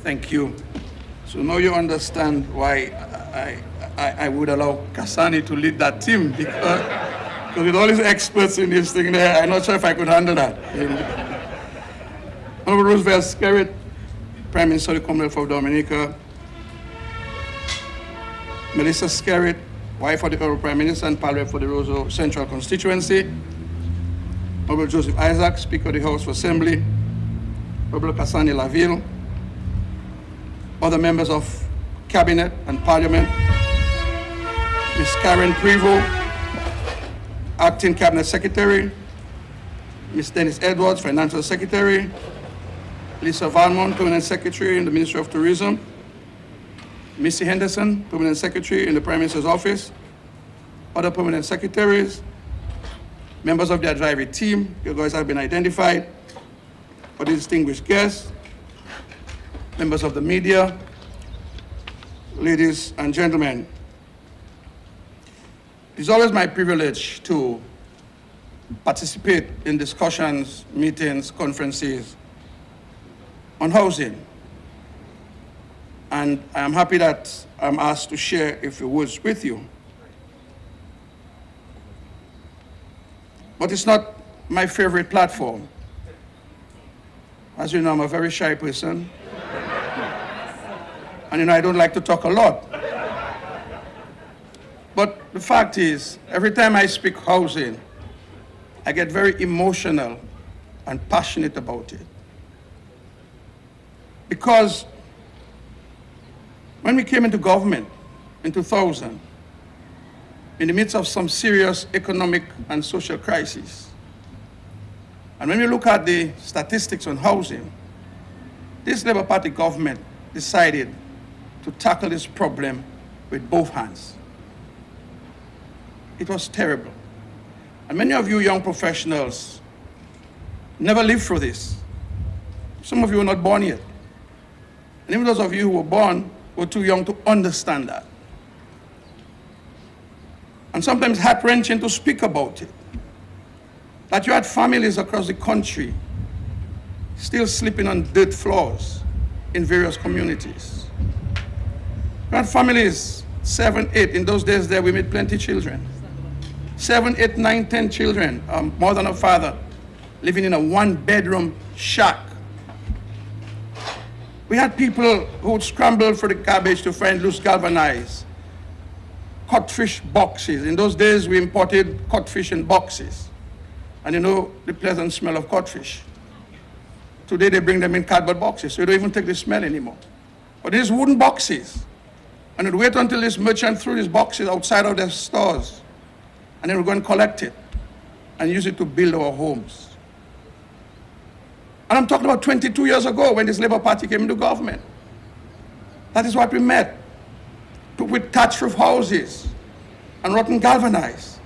Thank you. So now you understand why I would allow Kasani to lead that team, because with all these experts in this thing there, I'm not sure if I could handle that. Honorable Roosevelt Skerrit, Prime Minister of the Commonwealth of Dominica, Melissa Skerrit, wife of the Honorable Prime Minister and Pal Rep for the Roseau Central Constituency, Honorable Joseph Isaac, Speaker of the House of Assembly, Honorable Kasani Laville, other members of Cabinet and Parliament, Ms. Karen Prevost, Acting Cabinet Secretary, Ms. Dennis Edwards, Financial Secretary, Lisa Valmont, Permanent Secretary in the Ministry of Tourism, Missy Henderson, Permanent Secretary in the Prime Minister's Office, other Permanent Secretaries, members of the advisory team, your guys have been identified, other distinguished guests, members of the media, ladies and gentlemen. It's always my privilege to participate in discussions, meetings, conferences on housing. And I am happy that I'm asked to share a few words with you. But it's not my favorite platform. As you know, I'm a very shy person. And I don't like to talk a lot. But the fact is, every time I speak housing, I get very emotional and passionate about it. Because when we came into government in 2000, in the midst of some serious economic and social crises, and when we look at the statistics on housing, this Labour Party government decided to tackle this problem with both hands. It was terrible. And many of you young professionals never lived through this. Some of you were not born yet. And even those of you who were born were too young to understand that. And sometimes heart-wrenching to speak about it. That you had families across the country still sleeping on dirt floors in various communities. You had families, 7, 8, in those days there we made plenty children. 7, 8, 9, 10 children, more than a father, living in a one-bedroom shack. We had people who would scramble for the garbage to find loose galvanized codfish boxes. In those days, we imported codfish in boxes. And you know the pleasant smell of codfish. Today, they bring them in cardboard boxes, so you don't even take the smell anymore. But these wooden boxes, and we'd wait until this merchant threw these boxes outside of their stores, and then we'd go and collect it and use it to build our homes. And I'm talking about 22 years ago when this Labour Party came into government. That is what we met. With thatched roof houses and rotten galvanized.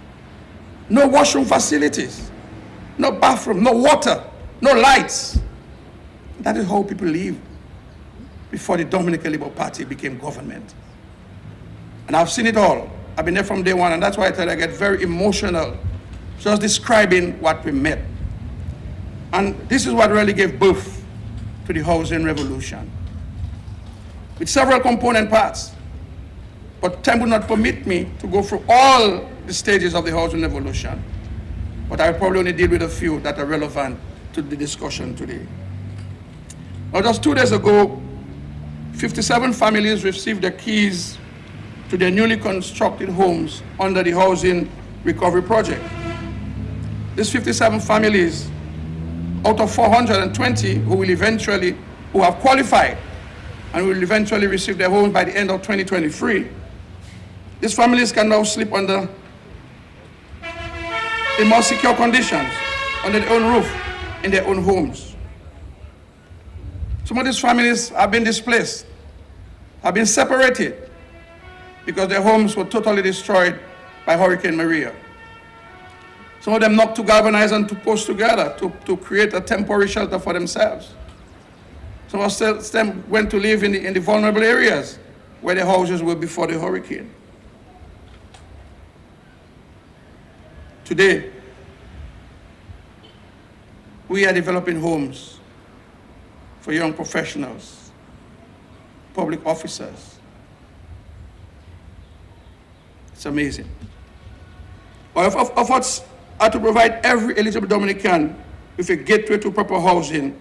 No washroom facilities, no bathroom, no water, no lights. That is how people lived before the Dominican Labour Party became government. And I've seen it all. I've been there from day one, and that's why I tell you I get very emotional just describing what we met. And this is what really gave birth to the housing revolution, with several component parts. But time would not permit me to go through all the stages of the housing revolution. But I will probably only deal with a few that are relevant to the discussion today. Now, just 2 days ago, 57 families received their keys to their newly constructed homes under the Housing Recovery Project. These 57 families, out of 420 who have qualified and will eventually receive their homes by the end of 2023, these families can now sleep in more secure conditions, under their own roof, in their own homes. Some of these families have been displaced, have been separated, because their homes were totally destroyed by Hurricane Maria. Some of them knocked to galvanize and to post together to create a temporary shelter for themselves. Some of them went to live in the vulnerable areas where their houses were before the hurricane. Today, we are developing homes for young professionals public officers. It's amazing. Our efforts are to provide every eligible Dominican with a gateway to proper housing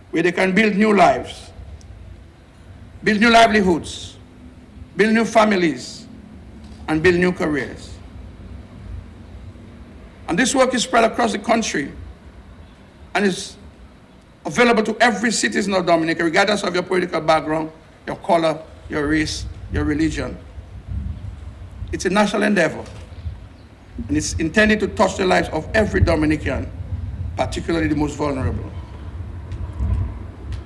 where they can build new lives, build new livelihoods, build new families, and build new careers. And this work is spread across the country and is available to every citizen of Dominica, regardless of your political background, your color, your race, your religion. It's a national endeavor, and it's intended to touch the lives of every Dominican, particularly the most vulnerable.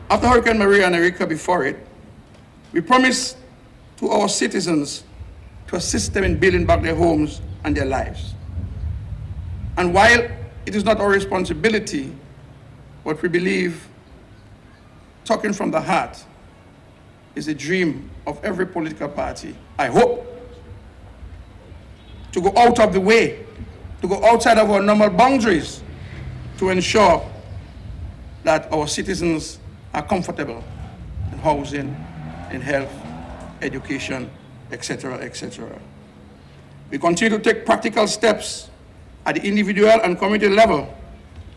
After Hurricane Maria and Erika before it, we promised to our citizens to assist them in building back their homes and their lives. And while it is not our responsibility, what we believe, talking from the heart, is a dream of every political party, I hope, to go out of the way, to go outside of our normal boundaries, to ensure that our citizens are comfortable in housing, in health, education, etc., etc. We continue to take practical steps at the individual and community level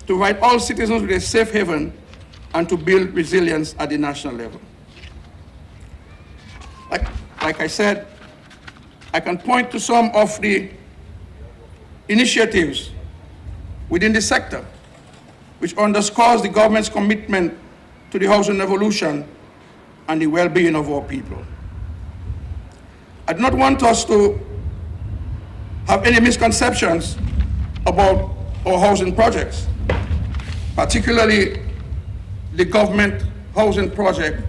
to provide all citizens with a safe haven and to build resilience at the national level. Like I said, I can point to some of the initiatives within the sector which underscores the government's commitment to the housing revolution and the well-being of our people. I do not want us to have any misconceptions about our housing projects, particularly the government housing project,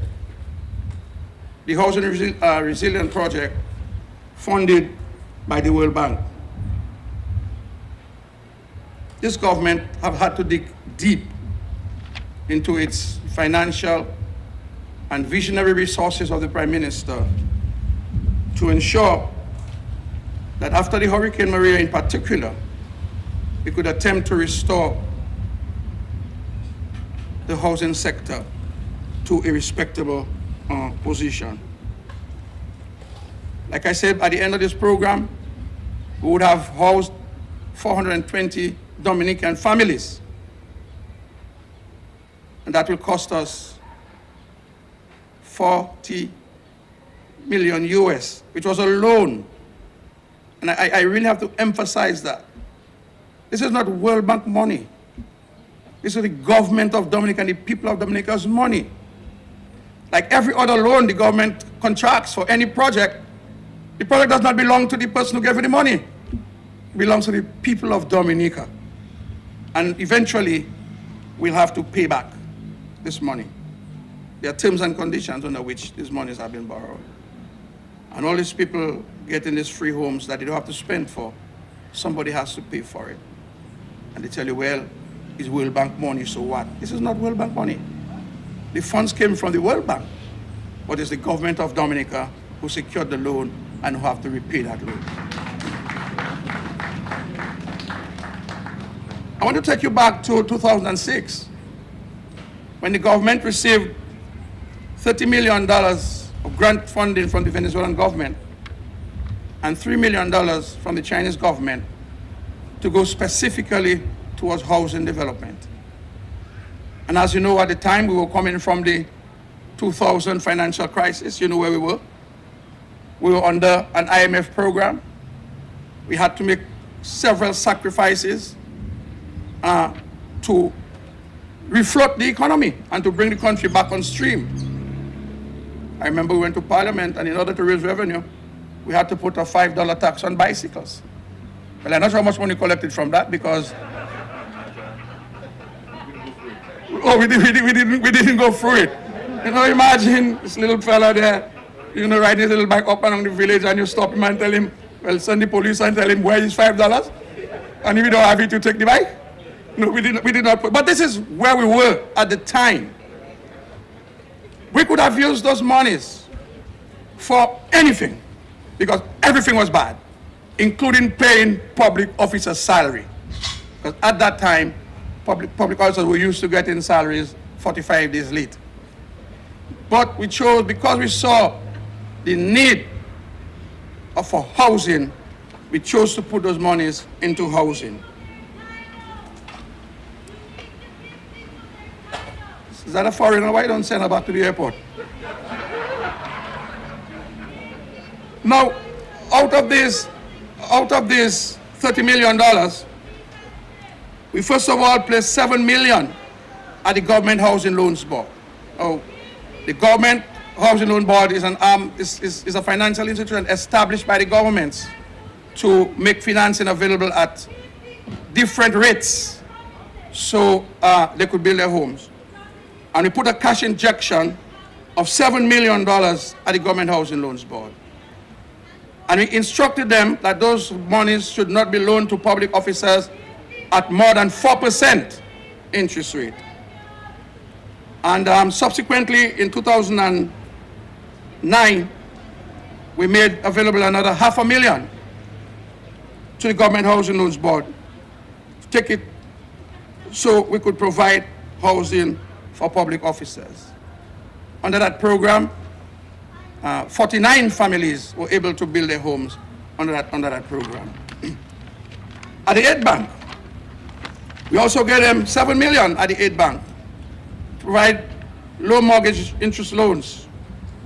the Housing Resilient Project funded by the World Bank. This government have had to dig deep into its financial and visionary resources of the Prime Minister to ensure that after the Hurricane Maria in particular, we could attempt to restore the housing sector to a respectable position. Like I said, at the end of this program, we would have housed 420 Dominican families. And that will cost us 40 million US, which was a loan. And I really have to emphasize that. This is not World Bank money. This is the government of Dominica and the people of Dominica's money. Like every other loan the government contracts for any project, the project does not belong to the person who gave you the money. It belongs to the people of Dominica. And eventually, we'll have to pay back this money. There are terms and conditions under which these monies have been borrowed. And all these people getting these free homes that they don't have to spend for, somebody has to pay for it. And they tell you, well, it's World Bank money, so what? This is not World Bank money. The funds came from the World Bank, but it's the government of Dominica who secured the loan and who have to repay that loan. I want to take you back to 2006, when the government received $30 million of grant funding from the Venezuelan government and $3 million from the Chinese government to go specifically towards housing development. And as you know, at the time, we were coming from the 2000 financial crisis. You know where we were? We were under an IMF program. We had to make several sacrifices to refloat the economy and to bring the country back on stream. I remember we went to Parliament, and in order to raise revenue, we had to put a $5 tax on bicycles. Well, I'm not sure how much money collected from that because we didn't go through it. You know, imagine this little fella there, you know, riding his little bike up along the village, and you stop him and tell him, well, send the police and tell him, where is $5? And if you don't have it, you take the bike? No, we did not put, but this is where we were at the time. We could have used those monies for anything because everything was bad, including paying public officers' salary. Because at that time, public officers were used to getting salaries 45 days late. But we chose, because we saw the need for housing, we chose to put those monies into housing. Is that a foreigner? Why don't send her back to the airport? Now, out of this $30 million, we first of all placed $7 million at the Government Housing Loans Board. Oh, the Government Housing Loan Board is a financial institution established by the governments to make financing available at different rates so they could build their homes. And we put a cash injection of $7 million at the Government Housing Loans Board. And we instructed them that those monies should not be loaned to public officers at more than 4% interest rate. And subsequently, in 2009, we made available another $500,000 to the Government Housing Loans Board to take it so we could provide housing for public officers. Under that program, 49 families were able to build their homes under that program. At the Aid Bank, we also gave them $7 million at the Aid Bank to provide low mortgage interest loans,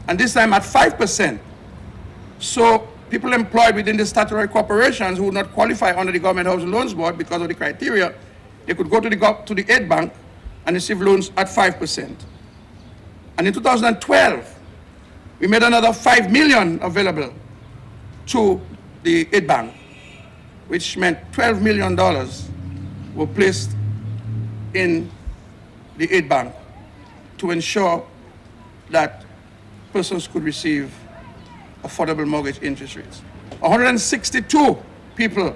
and this time at 5%. So people employed within the statutory corporations who would not qualify under the Government Housing Loans Board because of the criteria, they could go to the Aid Bank and receive loans at 5%. And in 2012, we made another $5 million available to the Aid Bank, which meant $12 million were placed in the Aid Bank to ensure that persons could receive affordable mortgage interest rates. 162 people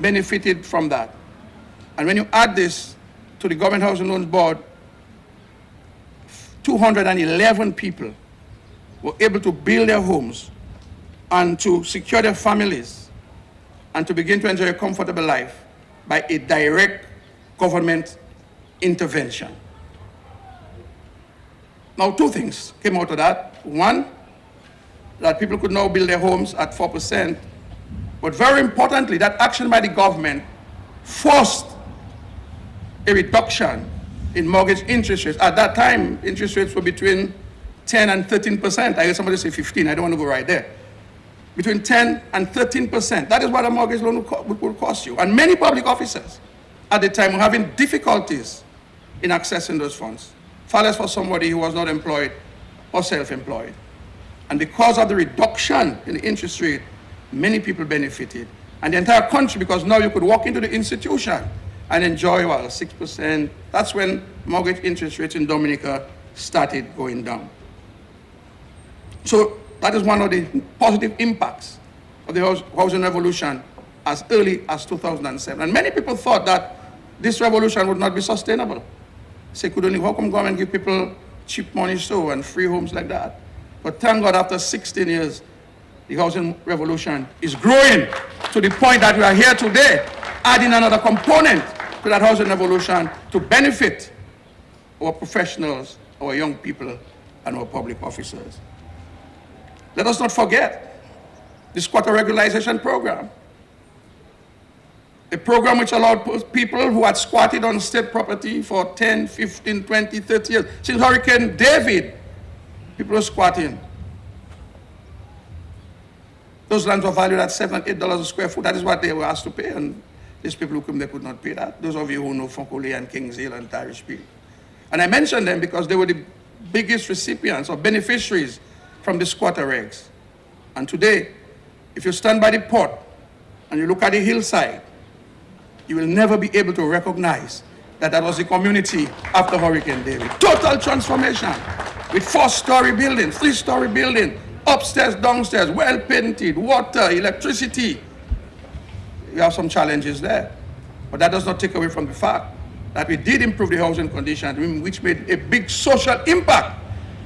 benefited from that. And when you add this to the Government Housing Loans Board, 211 people were able to build their homes and to secure their families and to begin to enjoy a comfortable life by a direct government intervention. Now, two things came out of that. One, that people could now build their homes at 4%, but very importantly, that action by the government forced a reduction in mortgage interest rates. At that time, interest rates were between 10 and 13%. I heard somebody say 15, I don't want to go right there. Between 10 and 13%. That is what a mortgage loan would cost you. And many public officers at the time were having difficulties in accessing those funds, far less for somebody who was not employed or self-employed. And because of the reduction in the interest rate, many people benefited. And the entire country, because now you could walk into the institution and enjoy, well, 6%. That's when mortgage interest rates in Dominica started going down. So that is one of the positive impacts of the housing revolution as early as 2007. And many people thought that this revolution would not be sustainable. Say, could only, how come government give people cheap money so and free homes like that? But thank God, after 16 years, the housing revolution is growing to the point that we are here today, adding another component to that housing revolution to benefit our professionals, our young people, and our public officers. Let us not forget the squatter regularization program, a program which allowed people who had squatted on state property for 10, 15, 20, 30 years. Since Hurricane David, people were squatting. Those lands were valued at $7 and $8 a square foot. That is what they were asked to pay, and these people who came, they could not pay that. Those of you who know Foncolé and Kings Hill and Tarish Peak. And I mentioned them because they were the biggest recipients or beneficiaries from the squatter regs. And today, if you stand by the port and you look at the hillside, you will never be able to recognize that that was the community after Hurricane David. Total transformation with 4-story buildings, 3-story building, upstairs, downstairs, well painted, water, electricity. We have some challenges there, but that does not take away from the fact that we did improve the housing conditions, which made a big social impact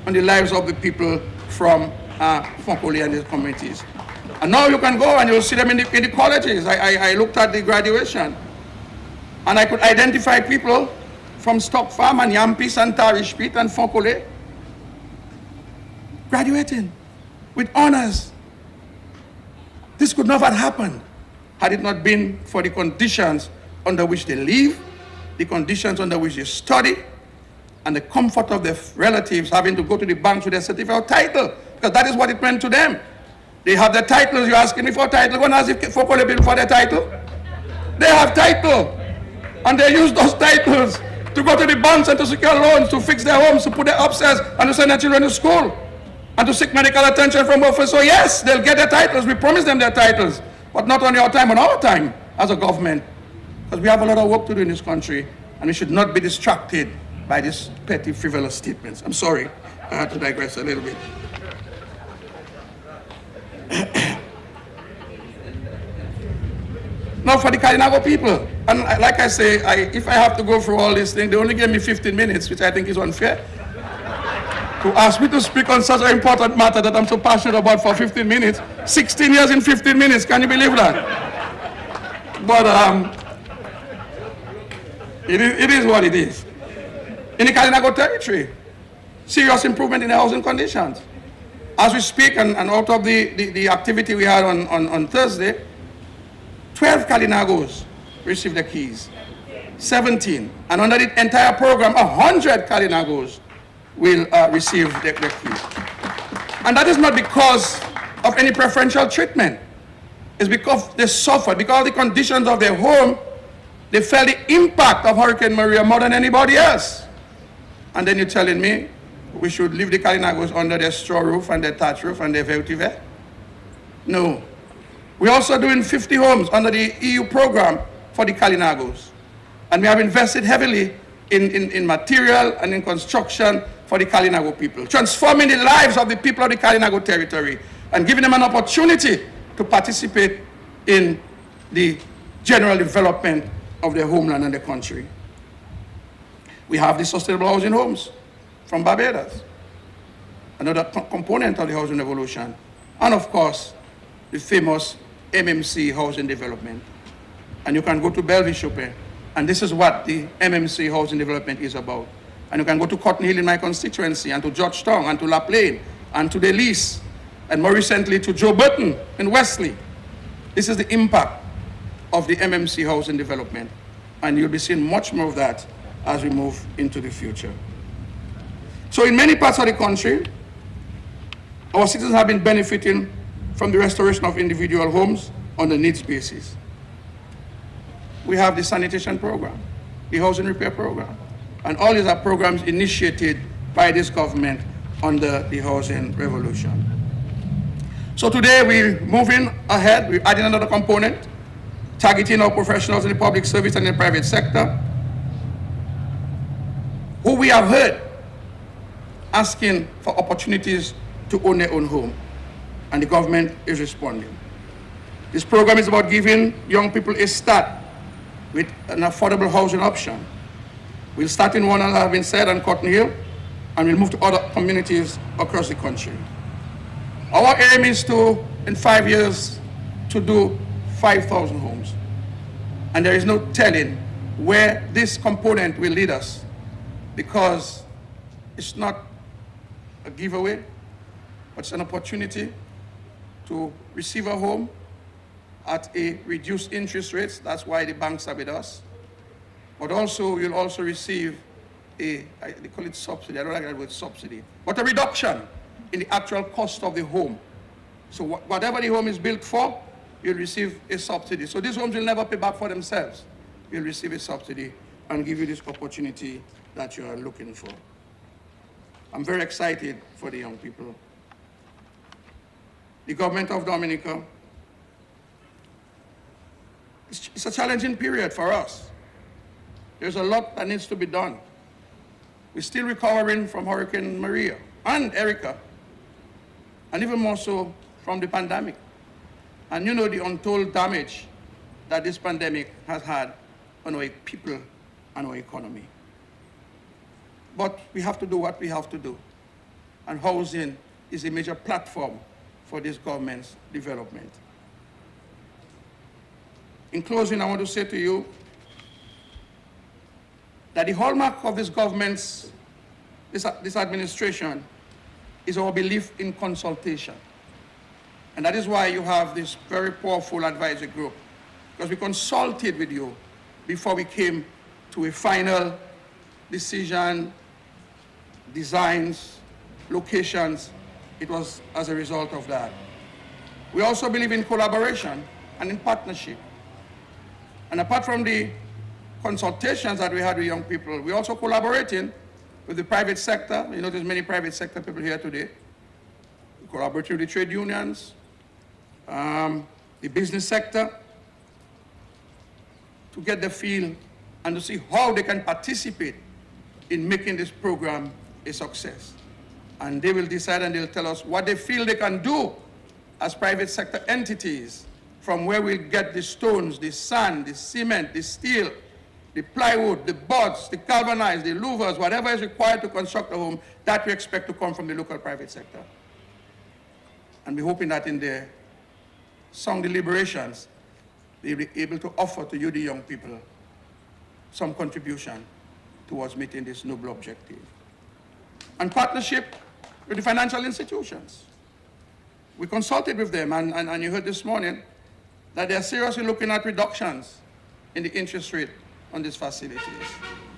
on the lives of the people from Foncolé and these communities. And now you can go and you'll see them in the colleges. I looked at the graduation, and I could identify people from Stock Farm and Yampis and Tarish Pit and Foncolé. graduating with honors. This could not have happened had it not been for the conditions under which they live, the conditions under which they study, and the comfort of their relatives having to go to the banks with their certificate of title, because that is what it meant to them. They have their titles. You're asking me for a title. Go and ask if folk people for their title. They have title, and they use those titles to go to the banks and to secure loans, to fix their homes, to put their upstairs, and to send their children to school, and to seek medical attention from officers. So yes, they'll get their titles. We promise them their titles, but not on your time, on our time as a government, because we have a lot of work to do in this country, and we should not be distracted by these petty, frivolous statements. I'm sorry, I had to digress a little bit. Now for the Kalinago people, and like I say, if I have to go through all these things, they only gave me 15 minutes, which I think is unfair, to ask me to speak on such an important matter that I'm so passionate about for 15 minutes. 16 years in 15 minutes, can you believe that? But it is what it is. In the Kalinago territory, serious improvement in the housing conditions. As we speak, and out of the activity we had on Thursday, 12 Kalinagos received the keys, 17. And under the entire program, 100 Kalinagos will receive the keys. And that is not because of any preferential treatment. It's because they suffered, because of the conditions of their home, they felt the impact of Hurricane Maria more than anybody else. And then you're telling me we should leave the Kalinagos under their straw roof and their thatch roof and their veutive? No. We're also doing 50 homes under the EU program for the Kalinagos. And we have invested heavily in material and in construction for the Kalinago people, transforming the lives of the people of the Kalinago territory and giving them an opportunity to participate in the general development of their homeland and their country. We have the sustainable housing homes from Barbados, another component of the housing revolution. And of course, the famous MMC housing development. And you can go to Belleville, and this is what the MMC housing development is about. And you can go to Cotton Hill in my constituency, and to Georgetown, and to La Plaine, and to Delis, and more recently to Joe Burton in Wesley. This is the impact of the MMC housing development. And you'll be seeing much more of that as we move into the future. So in many parts of the country, our citizens have been benefiting from the restoration of individual homes on a needs basis. We have the sanitation program, the housing repair program, and all these are programs initiated by this government under the housing revolution. So today we're moving ahead, we're adding another component, targeting our professionals in the public service and the private sector, who we have heard asking for opportunities to own their own home. And the government is responding. This program is about giving young people a start with an affordable housing option. We'll start in one, as I've been said, on Cotton Hill, and we'll move to other communities across the country. Our aim is to, in 5 years, to do 5,000 homes. And there is no telling where this component will lead us, because it's not a giveaway, but it's an opportunity to receive a home at a reduced interest rates. That's why the banks are with us. But also, you'll also receive they call it subsidy. I don't like that word subsidy, but a reduction in the actual cost of the home. So whatever the home is built for, you'll receive a subsidy. So these homes will never pay back for themselves. You'll receive a subsidy and give you this opportunity that you are looking for. I'm very excited for the young people. The government of Dominica, it's a challenging period for us. There's a lot that needs to be done. We're still recovering from Hurricane Maria and Erica, and even more so from the pandemic. And you know the untold damage that this pandemic has had on our people and our economy. But we have to do what we have to do. And housing is a major platform for this government's development. In closing, I want to say to you that the hallmark of this government's, this administration, is our belief in consultation. And that is why you have this very powerful advisory group, because we consulted with you before we came to a final decision, designs, locations. It was as a result of that. We also believe in collaboration and in partnership. And apart from the consultations that we had with young people, we're also collaborating with the private sector. You know, there's many private sector people here today. We collaborate with the trade unions, the business sector, to get the feel and to see how they can participate in making this program a success. And they will decide and they'll tell us what they feel they can do as private sector entities, from where we'll get the stones, the sand, the cement, the steel, the plywood, the boards, the galvanized, the louvers, whatever is required to construct a home, that we expect to come from the local private sector. And we're hoping that in the some deliberations, they'll be able to offer to you, the young people, some contribution towards meeting this noble objective. And partnership with the financial institutions. We consulted with them, and you heard this morning that they are seriously looking at reductions in the interest rate on these facilities.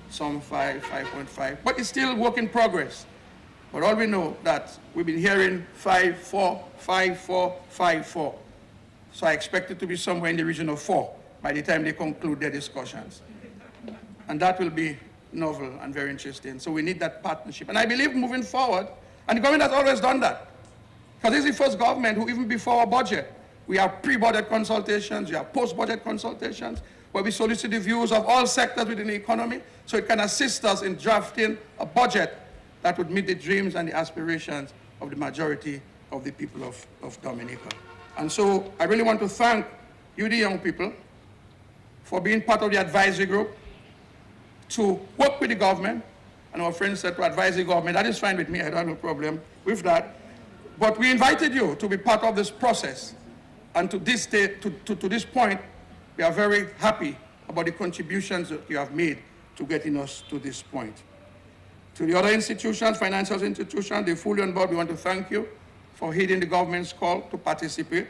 Some 5, 5.5, but it's still work in progress. But all we know that we've been hearing 5.4, 5.4, 5.4. So I expect it to be somewhere in the region of 4 by the time they conclude their discussions. And that will be novel and very interesting. So we need that partnership. And I believe moving forward, and the government has always done that. Because this is the first government who, even before our budget, we have pre-budget consultations, we have post-budget consultations, where we solicit the views of all sectors within the economy, so it can assist us in drafting a budget that would meet the dreams and the aspirations of the majority of the people of Dominica. And so I really want to thank you, the young people, for being part of the advisory group, to work with the government. And our friends said to advise the government. That is fine with me, I don't have no problem with that. But we invited you to be part of this process. And to this day, to this point, we are very happy about the contributions that you have made to getting us to this point. To the other institutions, financial institutions, they're fully on board. We want to thank you for heeding the government's call to participate.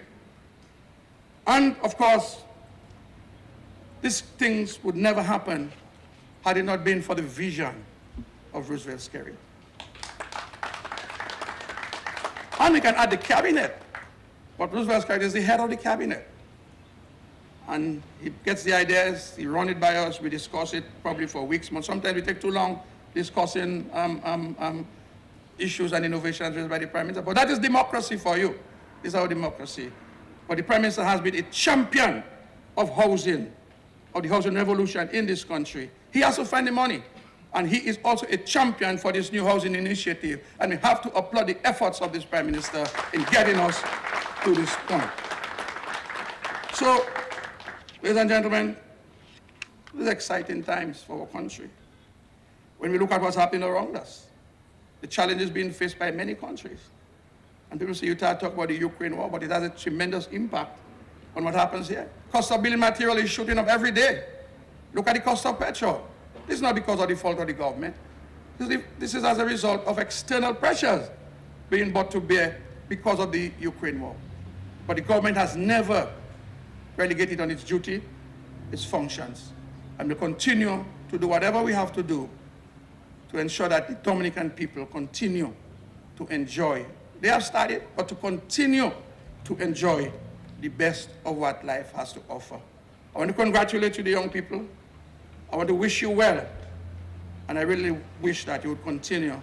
And of course, these things would never happen had it not been for the vision of Roosevelt Skerry. And we can add the cabinet, but Roosevelt Skerry is the head of the cabinet. And he gets the ideas, he runs it by us, we discuss it probably for weeks, months. Sometimes we take too long discussing issues and innovations raised by the Prime Minister. But that is democracy for you. This is our democracy. But the Prime Minister has been a champion of housing, of the housing revolution in this country. He has to find the money. And he is also a champion for this new housing initiative. And we have to applaud the efforts of this Prime Minister in getting us to this point. So, ladies and gentlemen, these are exciting times for our country. When we look at what's happening around us, the challenges being faced by many countries. And people say, you talk about the Ukraine war, but it has a tremendous impact on what happens here. Cost of building material is shooting up every day. Look at the cost of petrol. This is not because of the fault of the government. This is as a result of external pressures being brought to bear because of the Ukraine war. But the government has never relegated on its duty, its functions, and will continue to do whatever we have to do to ensure that the Dominican people continue to enjoy. They have started, but to continue to enjoy the best of what life has to offer. I want to congratulate you, the young people. I want to wish you well. And I really wish that you would continue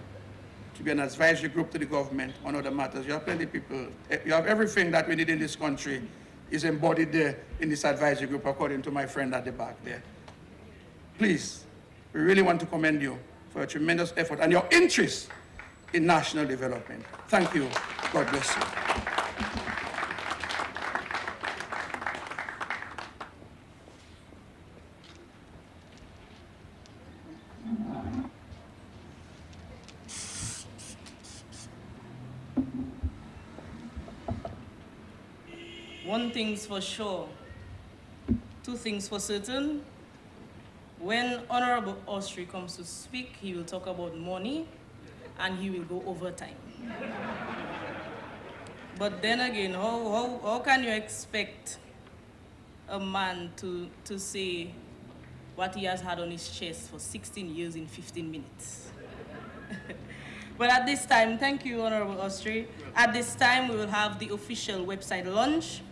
to be an advisory group to the government on other matters. You have plenty of people. You have everything that we need in this country is embodied there in this advisory group, according to my friend at the back there. Please, we really want to commend you for a tremendous effort and your interest in national development. Thank you. God bless you. One thing's for sure, two things for certain. When Honorable Austri comes to speak, he will talk about money and he will go over time. But then again, how can you expect a man to say what he has had on his chest for 16 years in 15 minutes? But at this time, thank you, Honorable Austri. At this time, we will have the official website launch.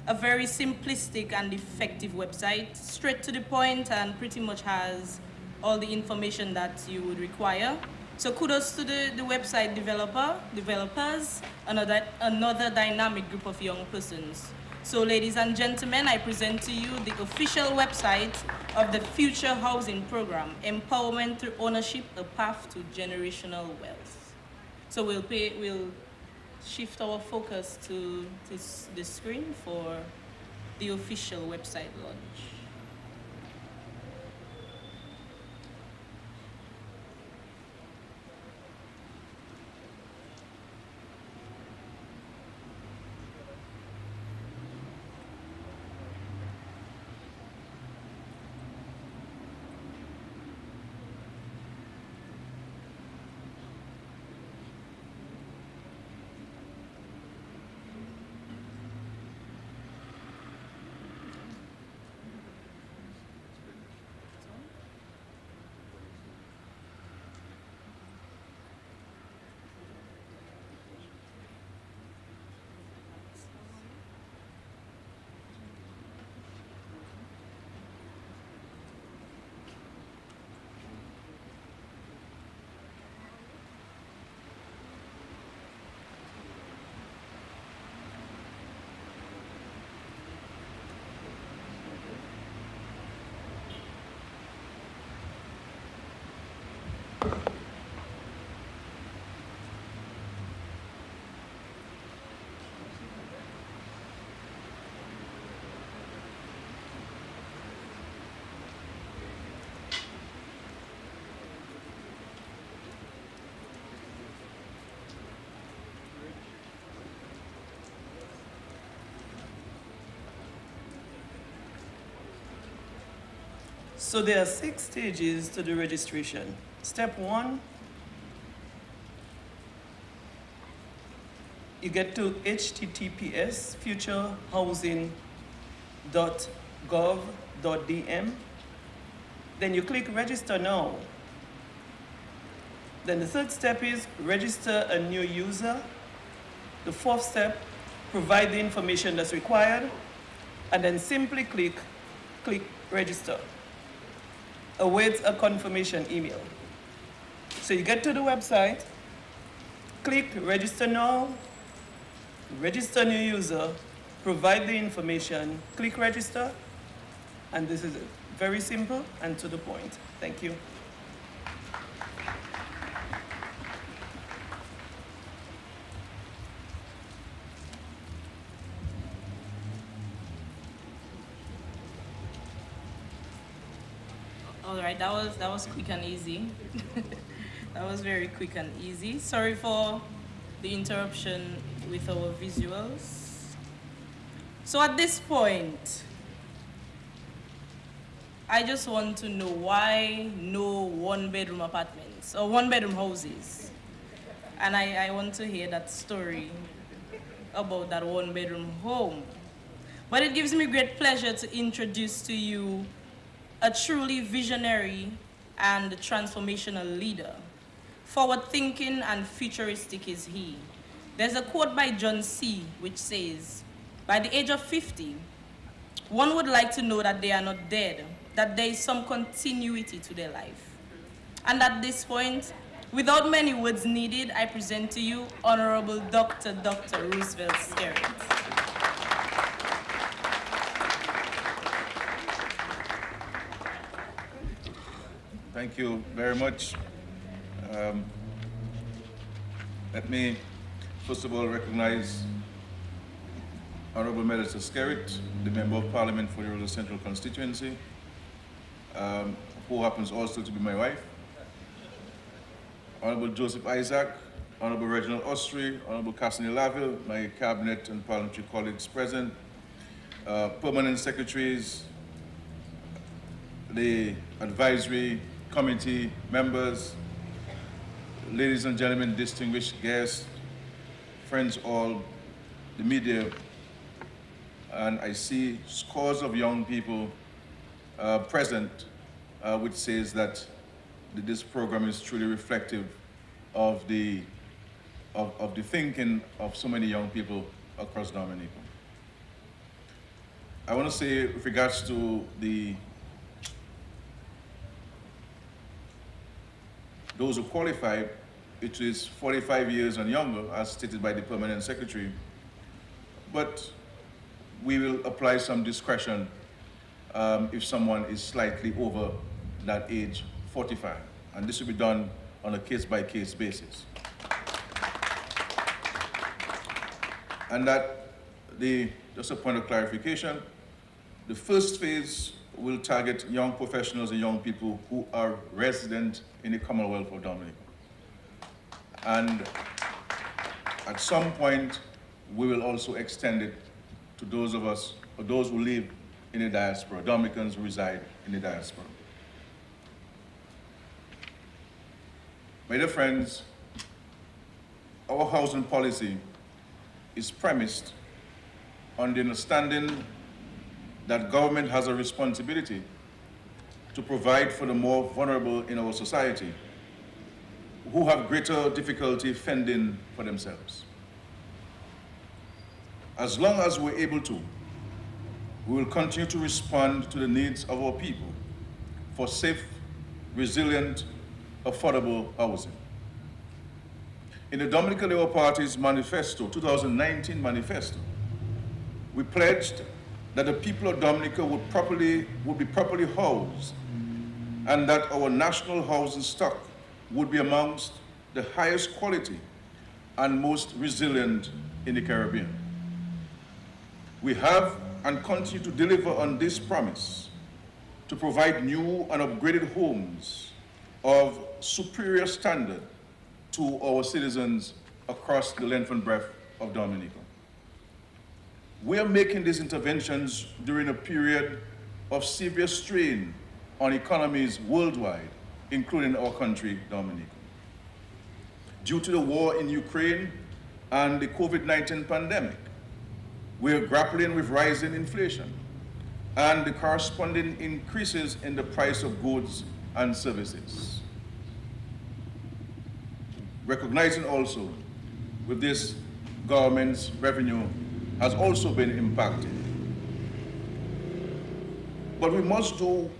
A very simplistic and effective website, straight to the point, and pretty much has all the information that you would require. So kudos to the website developers, another dynamic group of young persons. So ladies and gentlemen, I present to you the official website of the Future Housing Program, Empowerment Through Ownership, A Path to Generational Wealth. So we'll shift our focus to the screen for the official website launch. So there are 6 stages to the registration. Step 1, you get to https://futurehousing.gov.dm. Then you click register now. Then the 3rd step is register a new user. The 4th step, provide the information that's required, and then simply click register. Await a confirmation email. So you get to the website, click register now, register new user, provide the information, click register, and this is it. Very simple and to the point. Thank you. All right, that was quick and easy. That was very quick and easy. Sorry for the interruption with our visuals. So at this point, I just want to know why no one-bedroom apartments or one-bedroom houses. And I want to hear that story about that one-bedroom home. But it gives me great pleasure to introduce to you a truly visionary and transformational leader. Forward-thinking and futuristic is he. There's a quote by John C. which says, by the age of 50, one would like to know that they are not dead, that there is some continuity to their life. And at this point, without many words needed, I present to you Honorable Dr. Roosevelt Skerrit. Thank you very much. Let me first of all recognize Honorable Melissa Skerrit, the Member of Parliament for the Rural Central Constituency, who happens also to be my wife. Honorable Joseph Isaac, Honorable Reginald Austri, Honorable Cassidy Laville, my cabinet and parliamentary colleagues present, permanent secretaries, the advisory committee members, ladies and gentlemen, distinguished guests, friends all, the media, and I see scores of young people present, which says that this program is truly reflective of the thinking of so many young people across Dominica. I want to say with regards to those who qualify, it is 45 years and younger, as stated by the Permanent Secretary, but we will apply some discretion if someone is slightly over that age 45, and this will be done on a case-by-case basis. And that, just a point of clarification, the first phase will target young professionals and young people who are resident in the Commonwealth of Dominica. And at some point, we will also extend it to those of us, or those who live in the diaspora, Dominicans who reside in the diaspora. My dear friends, our housing policy is premised on the understanding that government has a responsibility to provide for the more vulnerable in our society who have greater difficulty fending for themselves. As long as we're able to, we will continue to respond to the needs of our people for safe, resilient, affordable housing. In the Dominican Labour Party's manifesto, 2019 manifesto, we pledged that the people of Dominica would be properly housed, and that our national housing stock would be amongst the highest quality and most resilient in the Caribbean. We have and continue to deliver on this promise to provide new and upgraded homes of superior standard to our citizens across the length and breadth of Dominica. We are making these interventions during a period of severe strain on economies worldwide, including our country, Dominica. Due to the war in Ukraine and the COVID-19 pandemic, we are grappling with rising inflation and the corresponding increases in the price of goods and services. Recognizing also with this, government's revenue has also been impacted. But we must do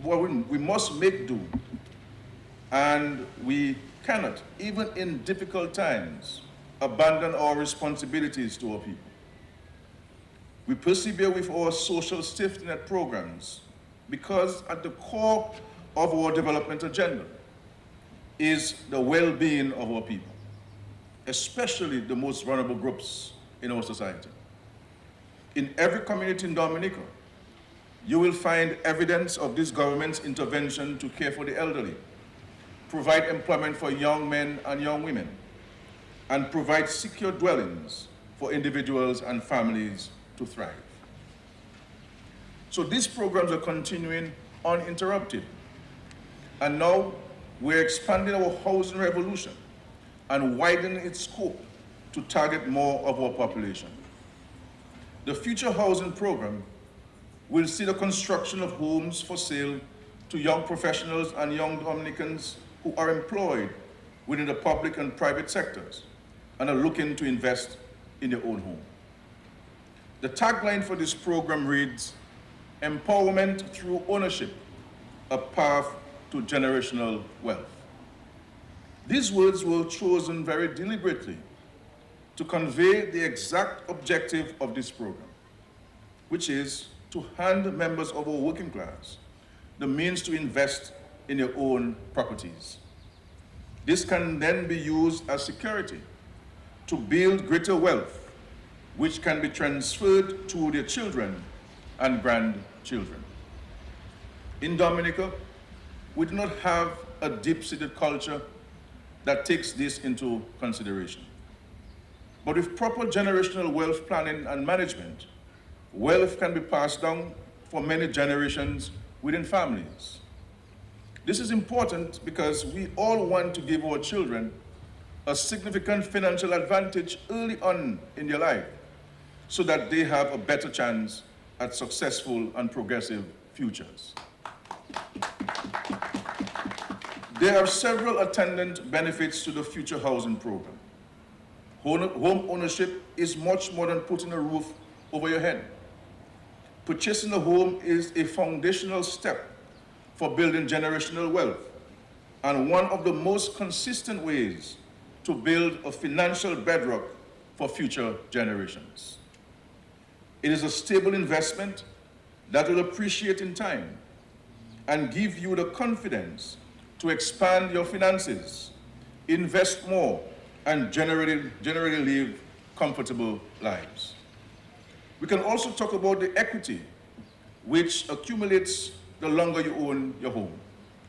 what we must make do, and we cannot, even in difficult times, abandon our responsibilities to our people. We persevere with our social safety net programs because at the core of our development agenda is the well-being of our people, especially the most vulnerable groups in our society. In every community in Dominica, you will find evidence of this government's intervention to care for the elderly, provide employment for young men and young women, and provide secure dwellings for individuals and families to thrive. So these programs are continuing uninterrupted. And now we're expanding our housing revolution and widening its scope to target more of our population. The Future Housing Program will see the construction of homes for sale to young professionals and young Dominicans who are employed within the public and private sectors and are looking to invest in their own home. The tagline for this program reads, "Empowerment through ownership, a path to generational wealth." These words were chosen very deliberately to convey the exact objective of this program, which is to hand members of our working class the means to invest in their own properties. This can then be used as security to build greater wealth, which can be transferred to their children and grandchildren. In Dominica, we do not have a deep-seated culture that takes this into consideration. But with proper generational wealth planning and management, wealth can be passed down for many generations within families. This is important because we all want to give our children a significant financial advantage early on in their life so that they have a better chance at successful and progressive futures. There are several attendant benefits to the Future Housing Program. Home ownership is much more than putting a roof over your head. Purchasing a home is a foundational step for building generational wealth and one of the most consistent ways to build a financial bedrock for future generations. It is a stable investment that will appreciate in time and give you the confidence to expand your finances, invest more, and generally live comfortable lives. We can also talk about the equity which accumulates the longer you own your home,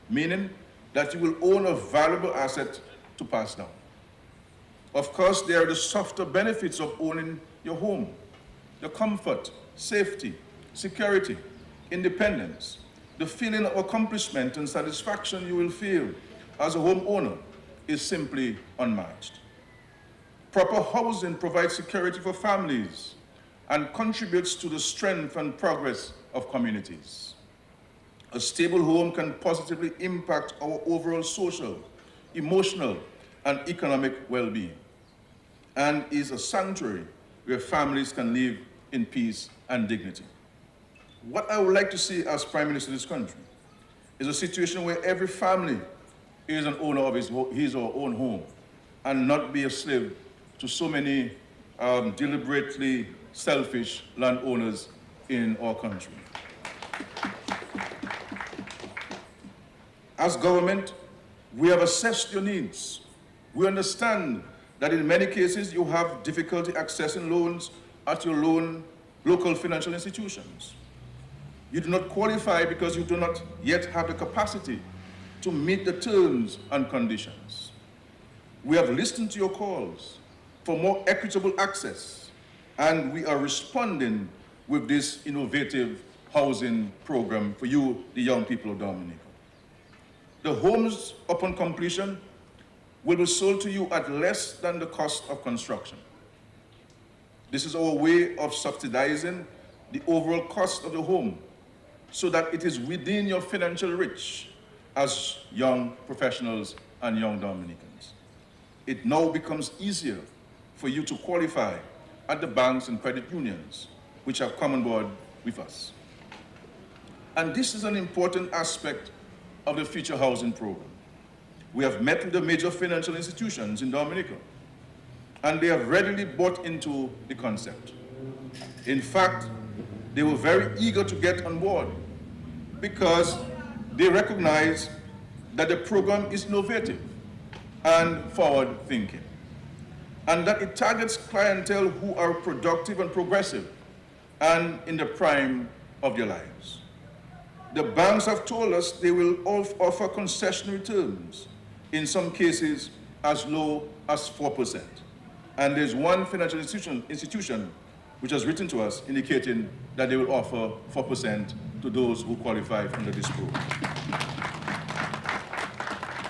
meaning that you will own a valuable asset to pass down. Of course, there are the softer benefits of owning your home: the comfort, safety, security, independence, the feeling of accomplishment and satisfaction you will feel as a homeowner is simply unmatched. Proper housing provides security for families and contributes to the strength and progress of communities. A stable home can positively impact our overall social, emotional, and economic well-being, and is a sanctuary where families can live in peace and dignity. What I would like to see as Prime Minister of this country is a situation where every family is an owner of his or her own home and not be a slave to so many deliberately selfish landowners in our country. As government, we have assessed your needs. We understand that in many cases you have difficulty accessing loans at your local financial institutions. You do not qualify because you do not yet have the capacity to meet the terms and conditions. We have listened to your calls for more equitable access, and we are responding with this innovative housing program for you, the young people of Dominica. The homes, upon completion, will be sold to you at less than the cost of construction. This is our way of subsidizing the overall cost of the home so that it is within your financial reach as young professionals and young Dominicans. It now becomes easier for you to qualify at the banks and credit unions which have come on board with us. And this is an important aspect of the Future Housing Program. We have met with the major financial institutions in Dominica, and they have readily bought into the concept. In fact, they were very eager to get on board because they recognize that the program is innovative and forward-thinking, and that it targets clientele who are productive and progressive and in the prime of their lives. The banks have told us they will offer concessionary terms, in some cases as low as 4%. And there's one financial institution which has written to us indicating that they will offer 4% to those who qualify under this program.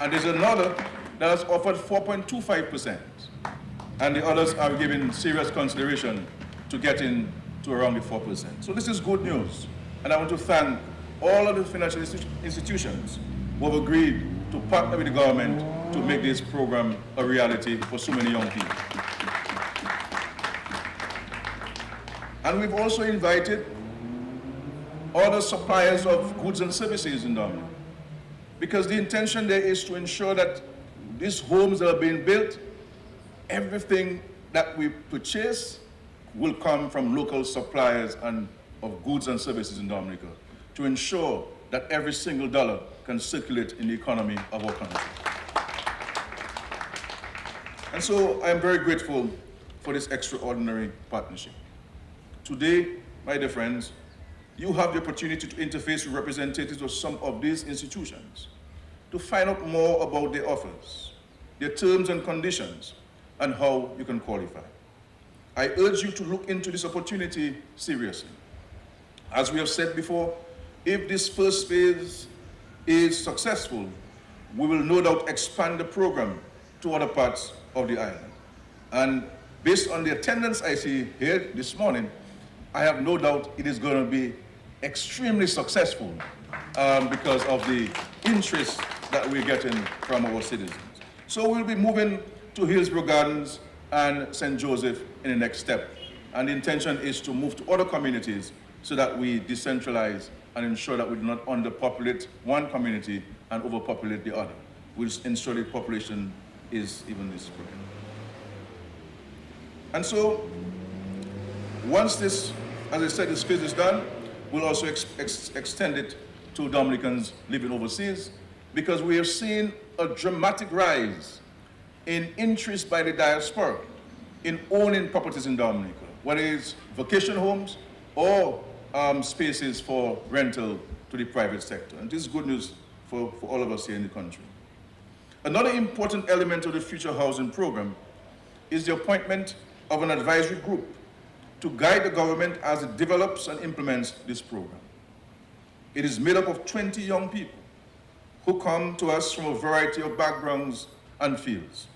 And there's another that has offered 4.25%. And the others are giving serious consideration to getting to around the 4%. So this is good news. And I want to thank all of the financial institutions who have agreed to partner with the government to make this program a reality for so many young people. And we've also invited other suppliers of goods and services in Dominica, because the intention there is to ensure that these homes that are being built, everything that we purchase will come from local suppliers and of goods and services in Dominica, to ensure that every single dollar can circulate in the economy of our country. And so I'm very grateful for this extraordinary partnership. Today, my dear friends, you have the opportunity to interface with representatives of some of these institutions to find out more about their offers, their terms and conditions, and how you can qualify. I urge you to look into this opportunity seriously. As we have said before, if this first phase is successful, we will no doubt expand the program to other parts of the island. And based on the attendance I see here this morning, I have no doubt it is going to be extremely successful because of the interest that we're getting from our citizens. So we'll be moving to Hillsborough Gardens and St. Joseph in the next step. And the intention is to move to other communities so that we decentralize and ensure that we do not underpopulate one community and overpopulate the other. We'll ensure the population is evenly spread. And so, once this, as I said, this phase is done, we'll also extend it to Dominicans living overseas, because we have seen a dramatic rise in interest by the diaspora in owning properties in Dominica, whether it's vacation homes or spaces for rental to the private sector. And this is good news for all of us here in the country. Another important element of the Future Housing Program is the appointment of an advisory group to guide the government as it develops and implements this program. It is made up of 20 young people who come to us from a variety of backgrounds and fields.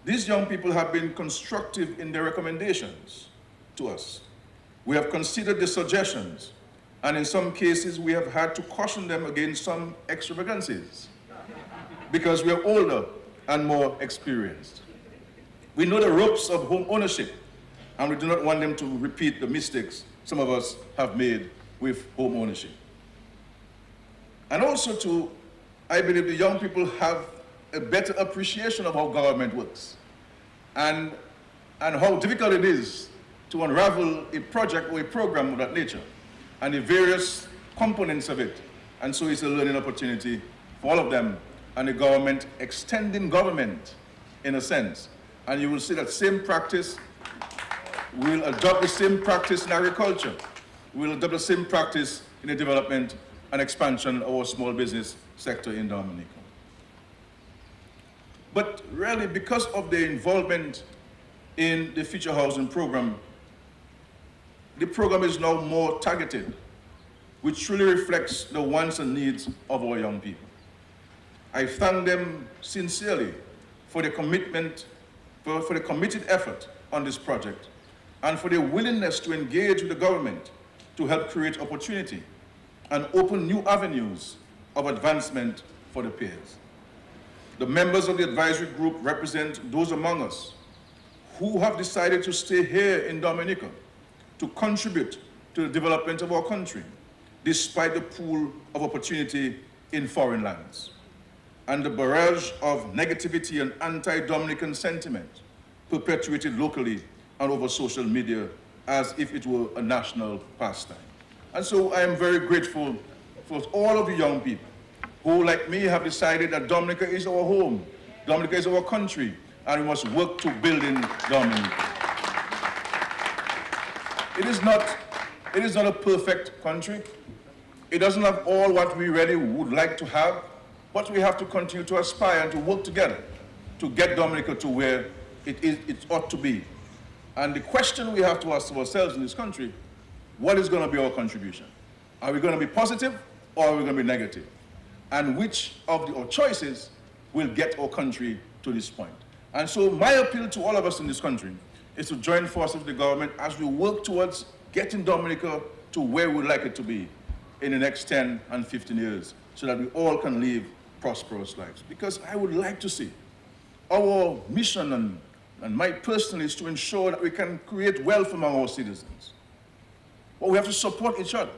These young people have been constructive in their recommendations to us. We have considered the suggestions, and in some cases we have had to caution them against some extravagances because we are older and more experienced. We know the ropes of home ownership, and we do not want them to repeat the mistakes some of us have made with home ownership. And also I believe the young people have a better appreciation of how government works and how difficult it is to unravel a project or a program of that nature and the various components of it. And so it's a learning opportunity for all of them, and the government extending government in a sense. And you will see that same practice, we'll adopt the same practice in agriculture. We'll adopt the same practice in the development and expansion of our small business sector in Dominica. But really, because of the involvement in the Future Housing Program, the program is now more targeted, which truly reflects the wants and needs of our young people. I thank them sincerely for the commitment, for the committed effort on this project, and for their willingness to engage with the government to help create opportunity and open new avenues of advancement for the peers. The members of the advisory group represent those among us who have decided to stay here in Dominica to contribute to the development of our country, despite the pool of opportunity in foreign lands. And the barrage of negativity and anti-Dominican sentiment perpetuated locally and over social media as if it were a national pastime. And so I am very grateful for all of the young people who, like me, have decided that Dominica is our home, Dominica is our country, and we must work to build in Dominica. It is not a perfect country. It doesn't have all what we really would like to have, but we have to continue to aspire and to work together to get Dominica to where it ought to be. And the question we have to ask ourselves in this country, what is going to be our contribution? Are we going to be positive or are we going to be negative? And which of our choices will get our country to this point? And so my appeal to all of us in this country is to join forces with the government as we work towards getting Dominica to where we'd like it to be in the next 10 and 15 years so that we all can live prosperous lives. Because I would like to see our mission and my personal is to ensure that we can create wealth among our citizens. But we have to support each other.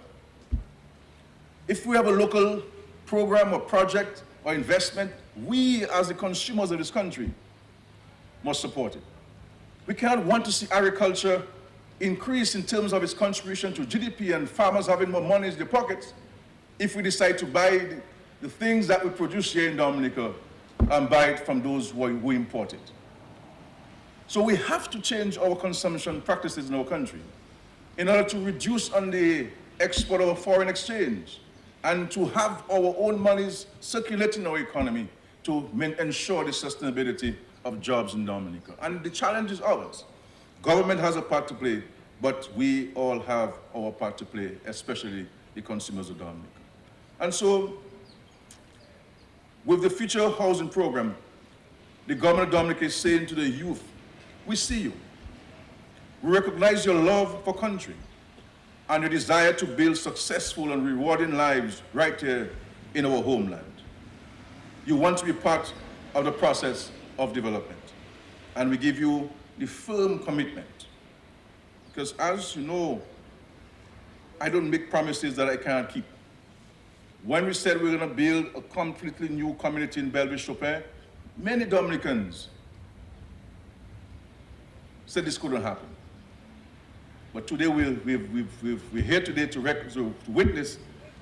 If we have a local program or project or investment, we as the consumers of this country must support it. We cannot want to see agriculture increase in terms of its contribution to GDP and farmers having more money in their pockets if we decide to buy the things that we produce here in Dominica and buy it from those who import it. So we have to change our consumption practices in our country in order to reduce on the export of foreign exchange and to have our own monies circulating in our economy to ensure the sustainability of jobs in Dominica. And the challenge is ours. Government has a part to play, but we all have our part to play, especially the consumers of Dominica. And so, with the Future Housing Program, the government of Dominica is saying to the youth, we see you. We recognize your love for country and your desire to build successful and rewarding lives right here in our homeland. You want to be part of the process of development. And we give you the firm commitment. Because as you know, I don't make promises that I can't keep. When we said we're going to build a completely new community in Belleville-Chopin, many Dominicans said this couldn't happen. But today we're here today to witness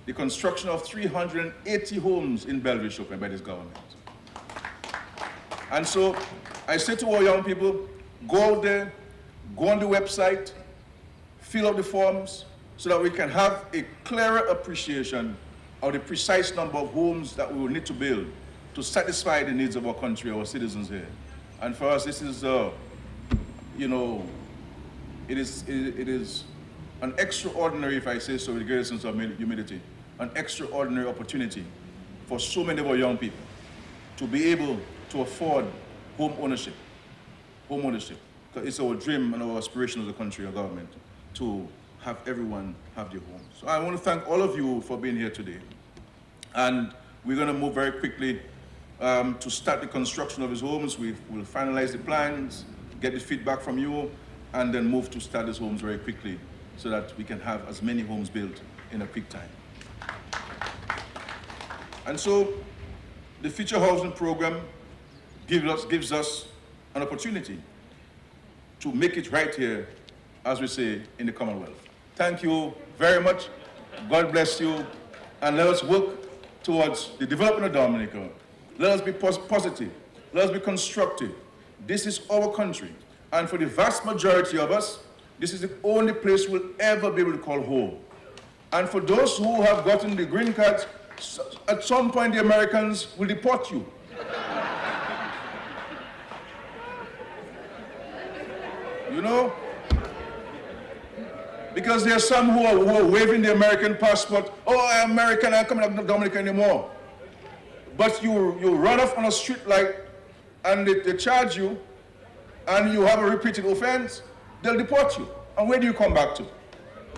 the construction of 380 homes in Belleville-Chopin by this government. And so I say to our young people, go out there, go on the website, fill out the forms so that we can have a clearer appreciation of the precise number of homes that we will need to build to satisfy the needs of our country, our citizens here. And for us, this is, you know, it is an extraordinary, if I say so with the greatest sense of humility, an extraordinary opportunity for so many of our young people to be able to afford home ownership. Home ownership. Because it's our dream and our aspiration as a country, our government, to have everyone have their homes. So I want to thank all of you for being here today. And we're going to move very quickly to start the construction of these homes. We will finalize the plans, get the feedback from you, and then move to start these homes very quickly so that we can have as many homes built in a quick time. And so the Future Housing Program gives us an opportunity to make it right here, as we say, in the Commonwealth. Thank you very much. God bless you. And let us work towards the development of Dominica. Let us be positive. Let us be constructive. This is our country. And for the vast majority of us, this is the only place we'll ever be able to call home. And for those who have gotten the green cards, at some point the Americans will deport you. You know? Because there are some who are waving the American passport. Oh, I'm American, I'm coming up to Dominica anymore. But you run off on a street light and they charge you and you have a repeated offense, they'll deport you. And where do you come back to?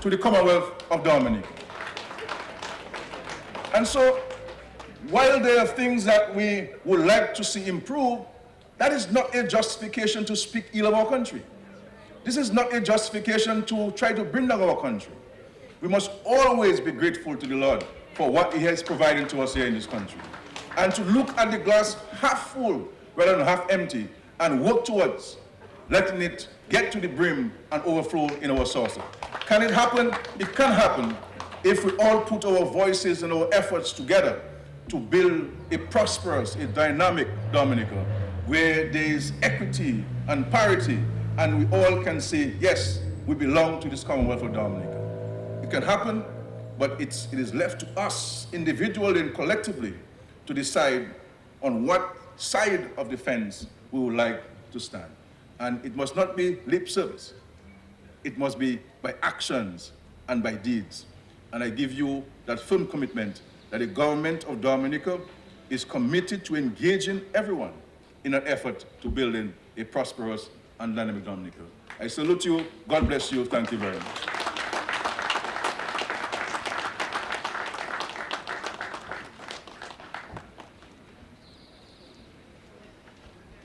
To the Commonwealth of Dominica. And so, while there are things that we would like to see improve, that is not a justification to speak ill of our country. This is not a justification to try to bring down our country. We must always be grateful to the Lord for what He has provided to us here in this country. And to look at the glass half full rather than half empty and work towards letting it get to the brim and overflow in our saucer. Can it happen? It can happen if we all put our voices and our efforts together to build a prosperous, a dynamic Dominica where there is equity and parity and we all can say, yes, we belong to this Commonwealth of Dominica. It can happen, but it is left to us individually and collectively to decide on what side of the fence we would like to stand. And it must not be lip service. It must be by actions and by deeds. And I give you that firm commitment that the government of Dominica is committed to engaging everyone in an effort to building a prosperous and dynamic Dominica. I salute you. God bless you. Thank you very much.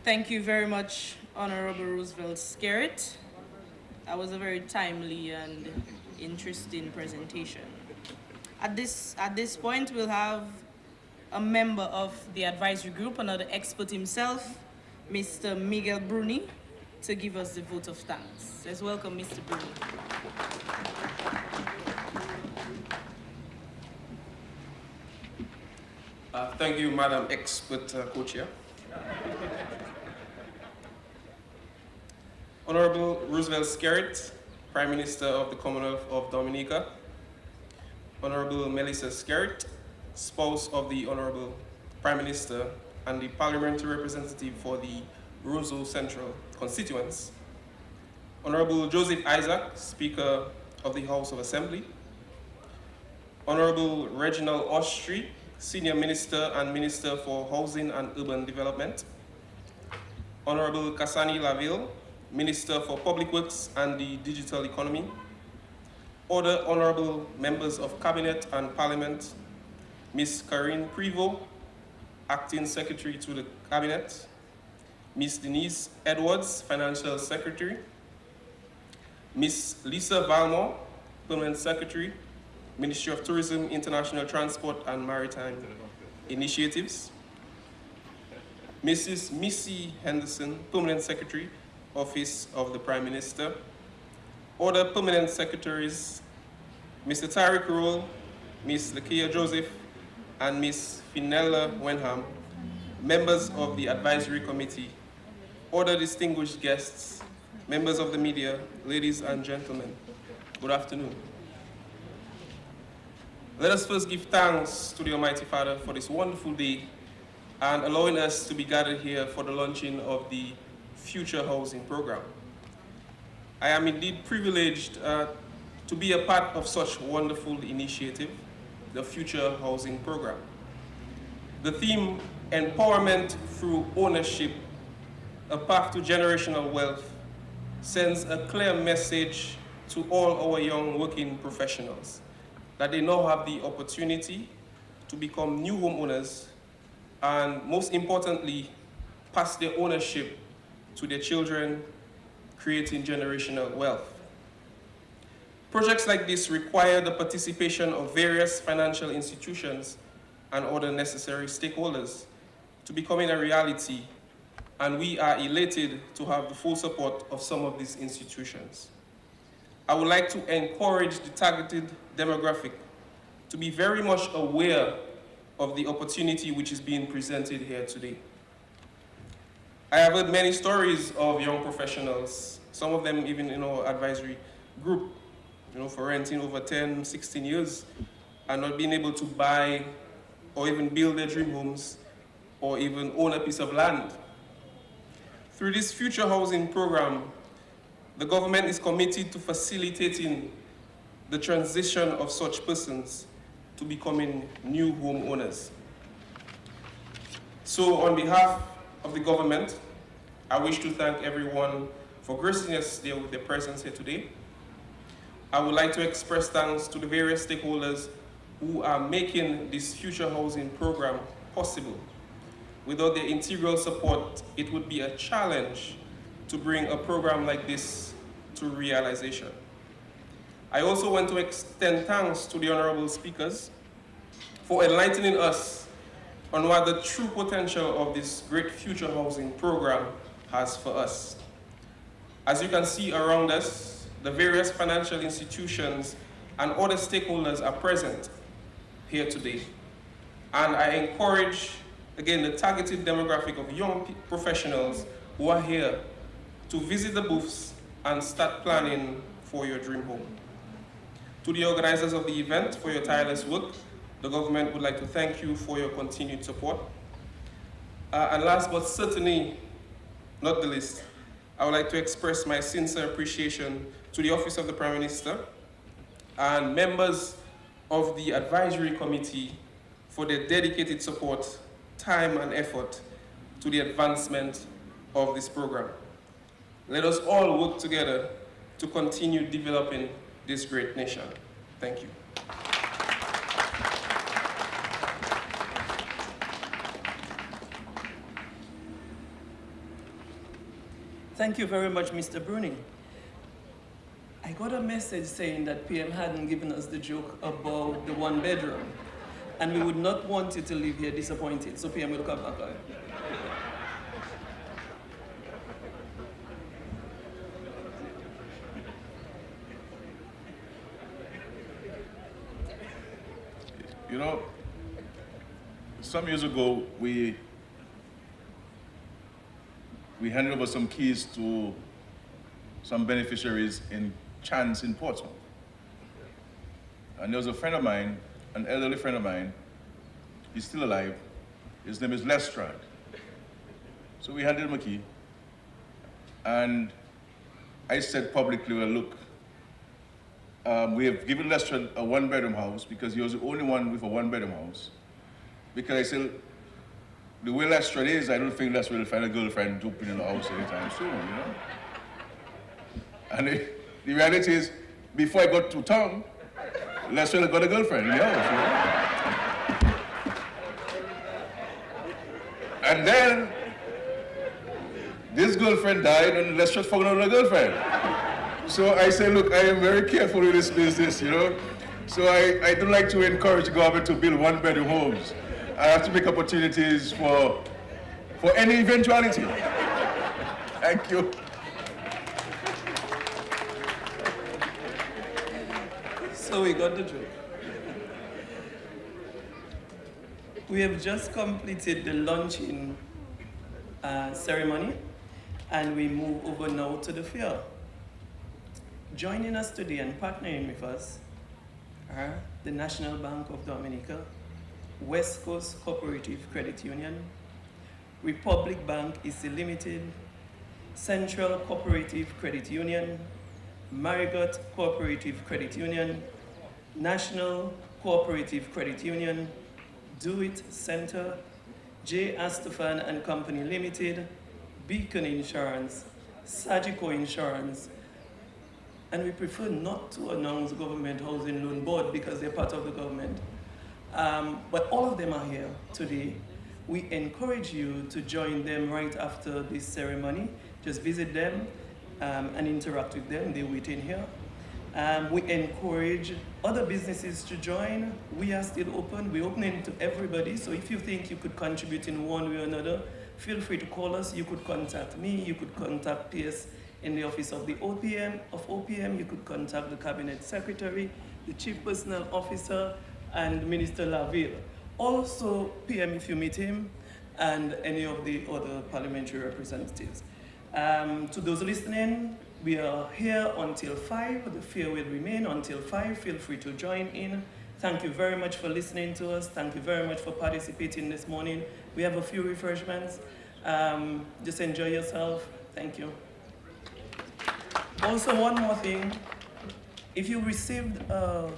Thank you very much, Honorable Roosevelt Skerrit. That was a very timely and interesting presentation. At this point, we'll have a member of the advisory group, another expert himself, Mr. Miguel Bruni, to give us the vote of thanks. Let's welcome Mr. Bruni. Thank you, Madam Expert Co-Chair. Honorable Roosevelt Skerrit, Prime Minister of the Commonwealth of Dominica. Honorable Melissa Skerrit, spouse of the Honorable Prime Minister and the Parliamentary Representative for the Roseau Central constituents. Honorable Joseph Isaac, Speaker of the House of Assembly. Honorable Reginald Ostry, Senior Minister and Minister for Housing and Urban Development. Honorable Kasani Laville, Minister for Public Works and the Digital Economy, other honorable members of Cabinet and Parliament, Ms. Karine Prevost, Acting Secretary to the Cabinet, Ms. Denise Edwards, Financial Secretary, Ms. Lisa Valmore, Permanent Secretary, Ministry of Tourism, International Transport and Maritime Initiatives, Mrs. Missy Henderson, Permanent Secretary, Office of the Prime Minister, other Permanent Secretaries, Mr. Tariq Rule, Ms. Lakia Joseph, and Ms. Finella Wenham, members of the Advisory Committee, other distinguished guests, members of the media, ladies and gentlemen, good afternoon. Let us first give thanks to the Almighty Father for this wonderful day and allowing us to be gathered here for the launching of the Future Housing Program. I am indeed privileged to be a part of such wonderful initiative, the Future Housing Program. The theme, Empowerment Through Ownership, a Path to Generational Wealth, sends a clear message to all our young working professionals that they now have the opportunity to become new homeowners and, most importantly, pass their ownership to their children, creating generational wealth. Projects like this require the participation of various financial institutions and other necessary stakeholders to becoming a reality, and we are elated to have the full support of some of these institutions. I would like to encourage the targeted demographic to be very much aware of the opportunity which is being presented here today. I have heard many stories of young professionals, some of them even in our advisory group, for renting over 10, 16 years and not being able to buy or even build their dream homes or even own a piece of land. Through this Future Housing Program, the government is committed to facilitating the transition of such persons to becoming new homeowners. So on behalf of the government, I wish to thank everyone for gracing us with their presence here today. I would like to express thanks to the various stakeholders who are making this Future Housing Program possible. Without their integral support, it would be a challenge to bring a program like this to realization. I also want to extend thanks to the honorable speakers for enlightening us on what the true potential of this great Future Housing Program has for us. As you can see around us, the various financial institutions and other stakeholders are present here today. And I encourage, again, the targeted demographic of young professionals who are here to visit the booths and start planning for your dream home. To the organizers of the event for your tireless work, the government would like to thank you for your continued support. And last but certainly not the least, I would like to express my sincere appreciation to the Office of the Prime Minister and members of the Advisory Committee for their dedicated support, time and effort to the advancement of this program. Let us all work together to continue developing this great nation. Thank you. Thank you very much, Mr. Bruning. I got a message saying that PM hadn't given us the joke about the one bedroom, and we would not want you to leave here disappointed, so PM will come back on. You know, some years ago, we handed over some keys to some beneficiaries in Chance in Portsmouth. And there was a friend of mine, an elderly friend of mine, he's still alive. His name is Lestrade. So we handed him a key. And I said publicly, well, look, we have given Lestrade a one-bedroom house because he was the only one with a one-bedroom house. Because I said, the way Lestrade is, I don't think Lestrade will find a girlfriend to open in the house anytime soon, you know? And the reality is, before I got to town, Lestrade got a girlfriend in the house, you know? And then, this girlfriend died and Lestrade found another girlfriend. So I say, look, I am very careful with this business, you know? So I don't like to encourage the government to build one-bedroom homes. I have to make opportunities for any eventuality. Thank you. So we got the joke. We have just completed the launching ceremony, and we move over now to the fair. Joining us today and partnering with us are the National Bank of Dominica, West Coast Cooperative Credit Union, Republic Bank Easy Limited, Central Cooperative Credit Union, Marigot Cooperative Credit Union, National Cooperative Credit Union, Do It Center, J. Astafan and Company Limited, Beacon Insurance, Sagico Insurance, and we prefer not to announce Government Housing Loan Board because they're part of the government. But all of them are here today. We encourage you to join them right after this ceremony. Just visit them and interact with them. They're waiting here. We encourage other businesses to join. We are still open. We're opening to everybody. So if you think you could contribute in one way or another, feel free to call us. You could contact me. You could contact PS in the office of the OPM. You could contact the Cabinet Secretary, the Chief Personnel Officer, and Minister Laville. Also, PM if you meet him, and any of the other parliamentary representatives. To those listening, we are here until 5. The fair will remain until 5. Feel free to join in. Thank you very much for listening to us. Thank you very much for participating this morning. We have a few refreshments. Just enjoy yourself. Thank you. Also, one more thing. If you received a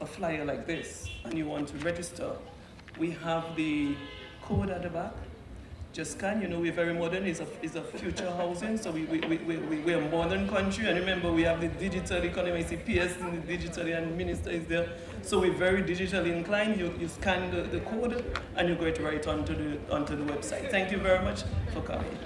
flyer like this and you want to register, we have the code at the back. Just scan, you know, we're very modern. It's a future housing, so we're a modern country. And remember, we have the digital economy. I see PS in the digital, and Minister is there. So we're very digitally inclined. You scan the code and you go it right onto the website. Thank you very much for coming.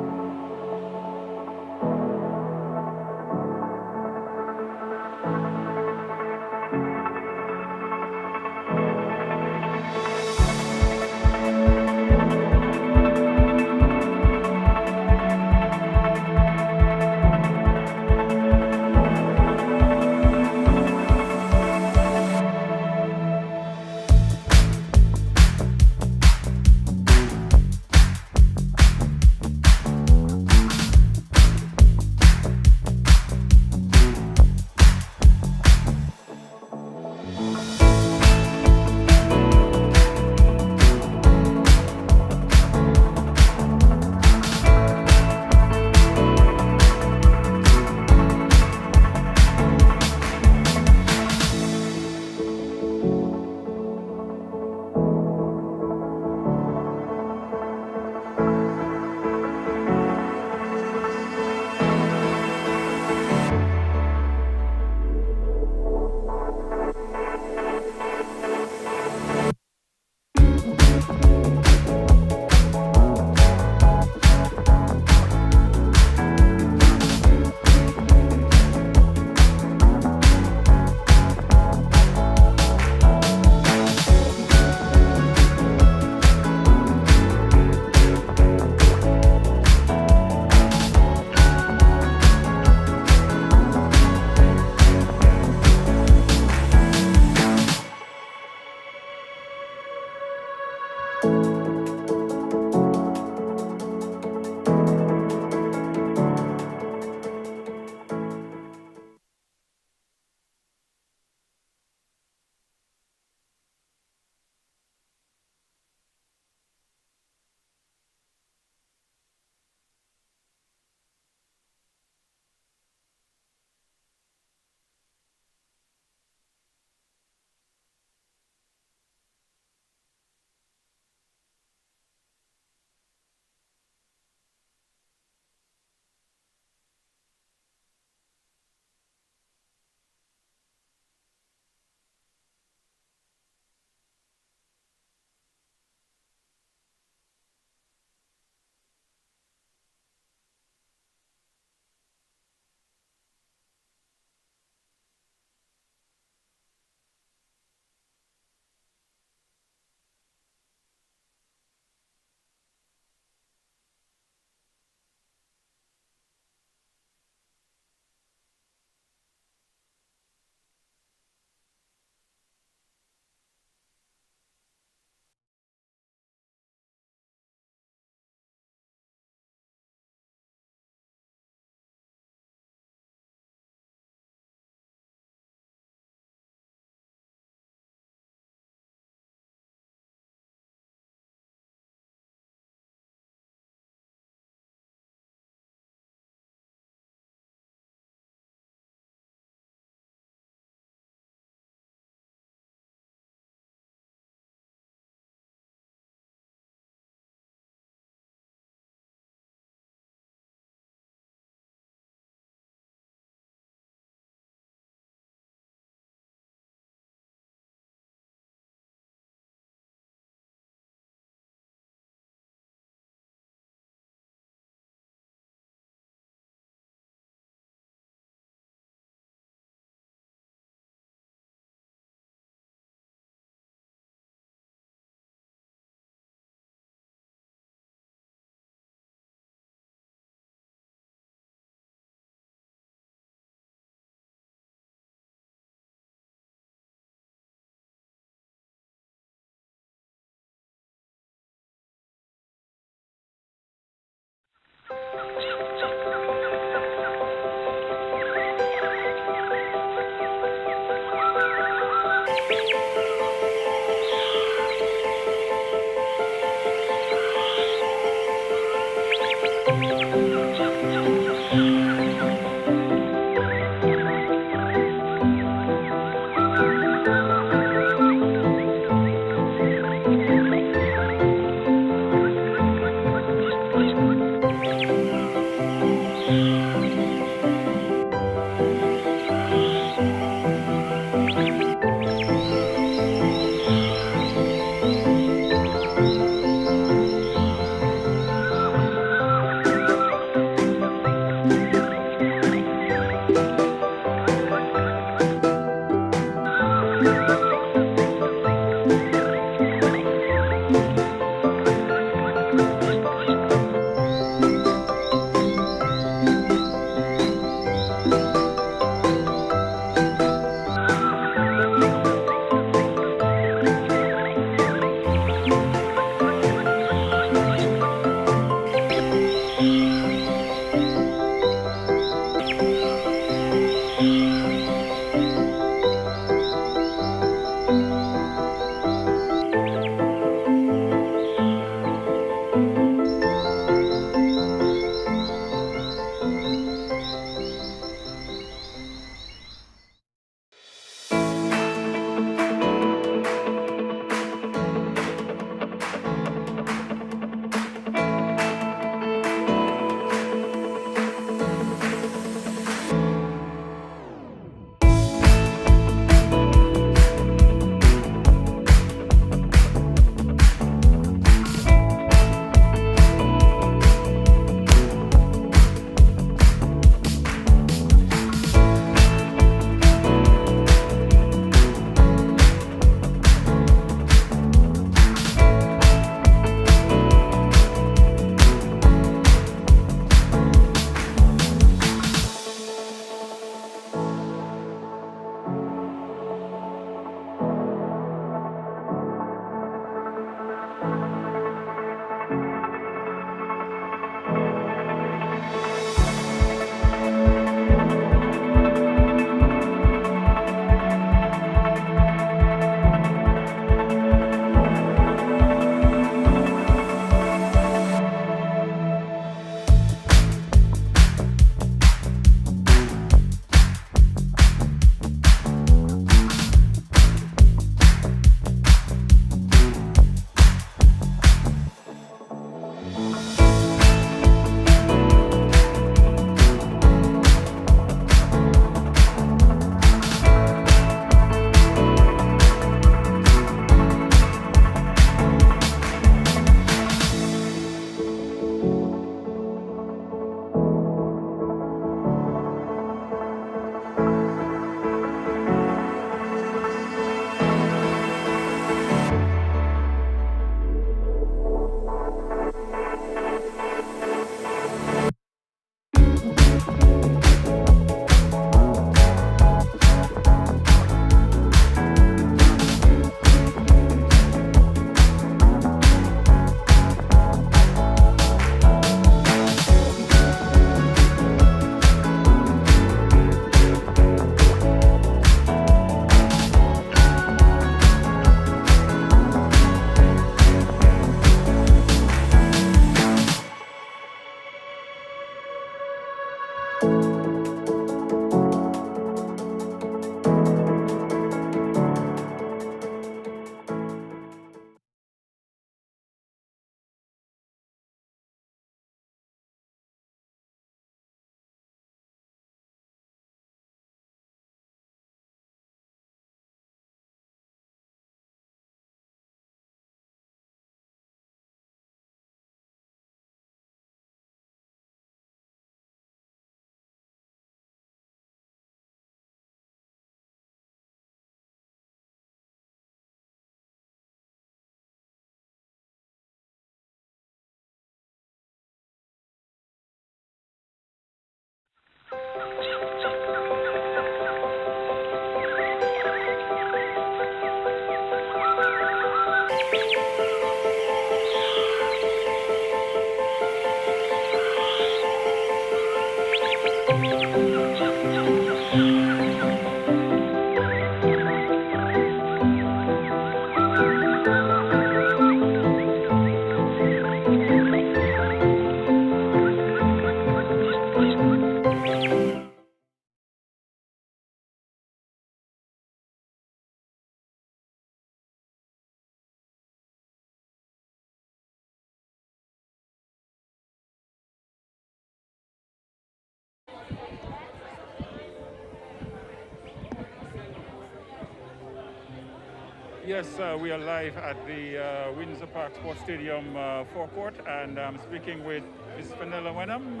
Yes, we are live at the Windsor Park Sports Stadium forecourt, and I'm speaking with Ms. Fenella Wenham,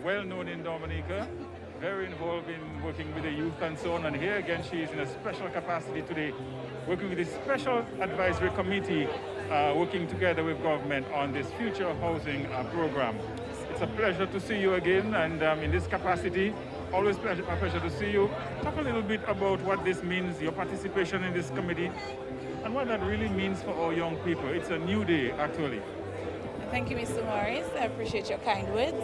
well known in Dominica, very involved in working with the youth and so on. And here again, she is in a special capacity today, working with the Special Advisory Committee, working together with government on this future housing program. It's a pleasure to see you again, and in this capacity, always a pleasure to see you. Talk a little bit about what this means, your participation in this committee, and what that really means for our young people. It's a new day, actually. Thank you, Mr. Morris. I appreciate your kind words.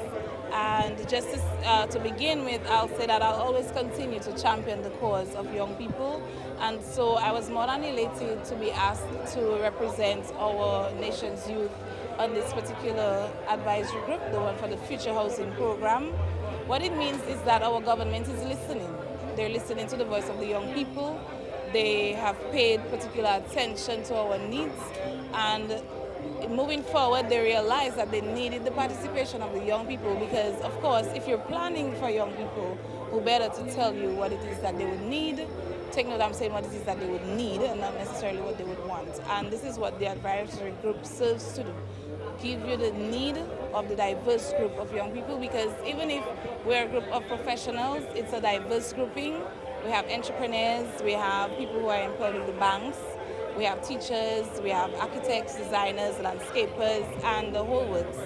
And just to begin with, I'll say that I'll always continue to champion the cause of young people. And so I was more than elated to be asked to represent our nation's youth on this particular advisory group, the one for the Future Housing Program. What it means is that our government is listening. They're listening to the voice of the young people. They have paid particular attention to our needs, and moving forward, they realize that they needed the participation of the young people because, of course, if you're planning for young people, who better to tell you what it is that they would need. Take note, I'm saying what it is that they would need and not necessarily what they would want. And this is what the advisory group serves to do. Give you the need of the diverse group of young people, because even if we're a group of professionals, it's a diverse grouping. We have entrepreneurs, we have people who are employed with the banks, we have teachers, we have architects, designers, landscapers, and the whole works.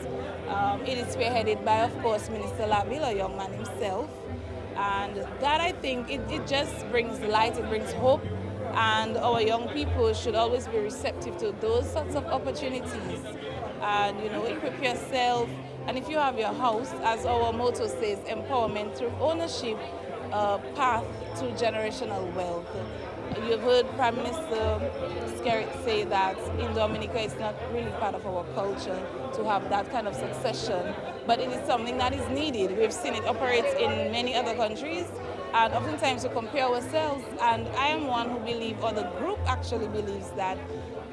It is spearheaded by, of course, Minister Laville, a young man himself. And that, I think, it just brings light, it brings hope, and our young people should always be receptive to those sorts of opportunities. And, you know, equip yourself. And if you have your house, as our motto says, empowerment through ownership, path to generational wealth. You've heard Prime Minister Skerrit say that in Dominica it's not really part of our culture to have that kind of succession, but it is something that is needed. We've seen it operate in many other countries, and oftentimes we compare ourselves, and I am one who believes, or the group actually believes, that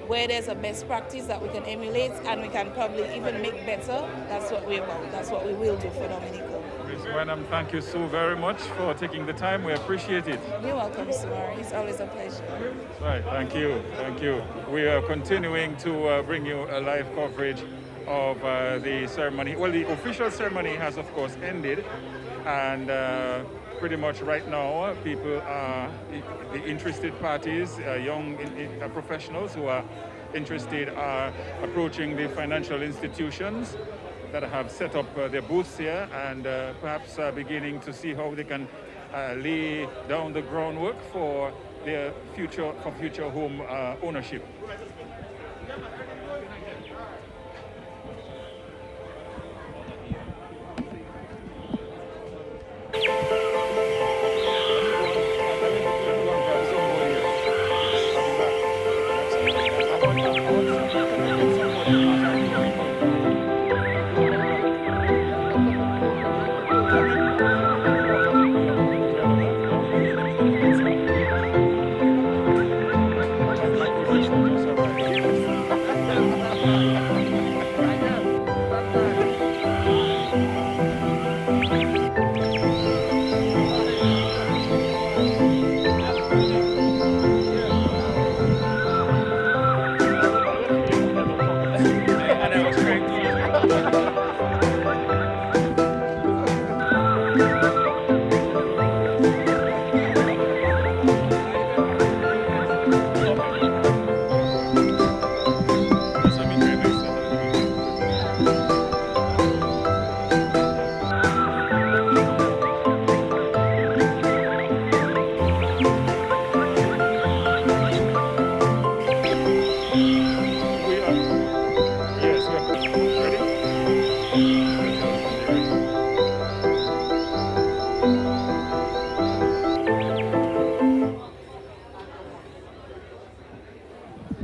where there's a best practice that we can emulate and we can probably even make better, that's what we're about. That's what we will do for Dominica. Ms. Wenham, thank you so very much for taking the time. We appreciate it. You're welcome, Mr. Murray. It's always a pleasure. Right, thank you, thank you. We are continuing to bring you a live coverage of the ceremony. Well, the official ceremony has, of course, ended, and pretty much right now, people are, the interested parties, young professionals who are interested are approaching the financial institutions that have set up their booths here, and perhaps beginning to see how they can lay down the groundwork for their future home ownership.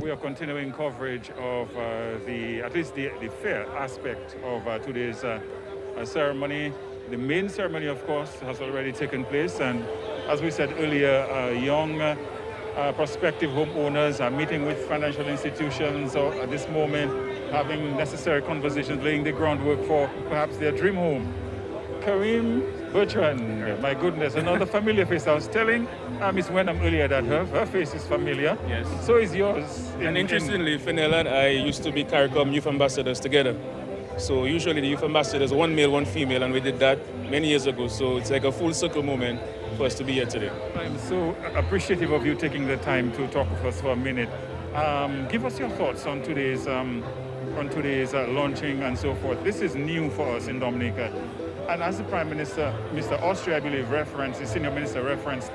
We are continuing coverage of at least the fair aspect of today's ceremony. The main ceremony, of course, has already taken place, and as we said earlier, young prospective homeowners are meeting with financial institutions at this moment, having necessary conversations, laying the groundwork for perhaps their dream home. Kareem, Bertrand, my goodness, another familiar face. I was telling Miss Wenham earlier that her face is familiar. Yes. So is yours. And interestingly, Fenella and I used to be CARICOM youth ambassadors together. So usually the youth ambassadors, one male, one female, and we did that many years ago. So it's like a full circle moment for us to be here today. I'm so appreciative of you taking the time to talk with us for a minute. Give us your thoughts on today's launching and so forth. This is new for us in Dominica. And as the Prime Minister, Mr. Austria, I believe, referenced, the Senior Minister referenced,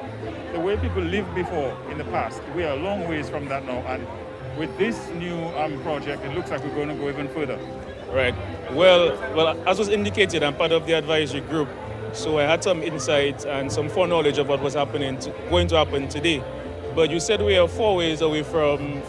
the way people lived before in the past, we are a long ways from that now. And with this new project, it looks like we're going to go even further. Right. Well, as was indicated, I'm part of the advisory group. So I had some insight and some foreknowledge of what was going to happen today. But you said we are 4 ways away from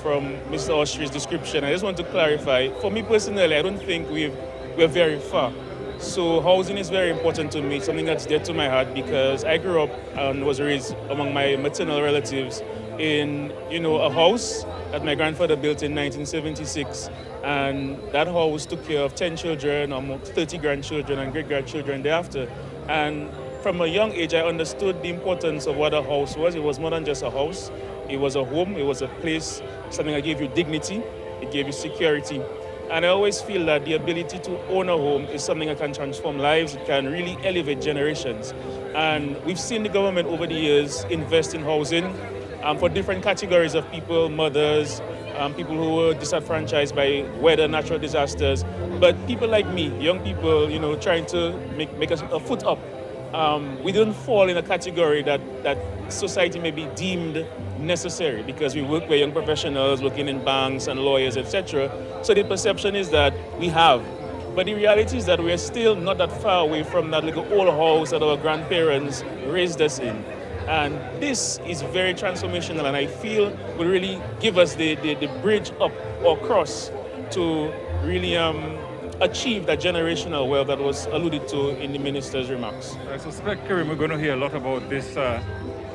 Mr. Austria's description. I just want to clarify. For me personally, I don't think we're very far. So housing is very important to me, something that's dear to my heart, because I grew up and was raised among my maternal relatives in, a house that my grandfather built in 1976. And that house took care of 10 children, almost 30 grandchildren and great-grandchildren thereafter. And from a young age, I understood the importance of what a house was. It was more than just a house. It was a home. It was a place, something that gave you dignity. It gave you security. And I always feel that the ability to own a home is something that can transform lives. It can really elevate generations. And we've seen the government over the years invest in housing for different categories of people, mothers, people who were disenfranchised by weather, natural disasters. But people like me, young people, trying to make a foot up. We don't fall in a category that society may be deemed necessary, because we work with young professionals working in banks and lawyers, etc. So the perception is that we have. But the reality is that we're still not that far away from that little old house that our grandparents raised us in. And this is very transformational, and I feel will really give us the bridge up or cross to really achieve that generational wealth that was alluded to in the minister's remarks. I suspect, Karim, we're going to hear a lot about this.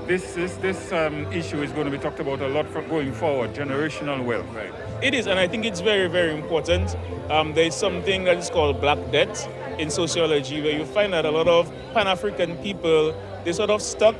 This issue is going to be talked about a lot going forward, generational wealth. Right. It is, and I think it's very, very important. There's something that is called black debt in sociology, where you find that a lot of Pan-African people, they're sort of stuck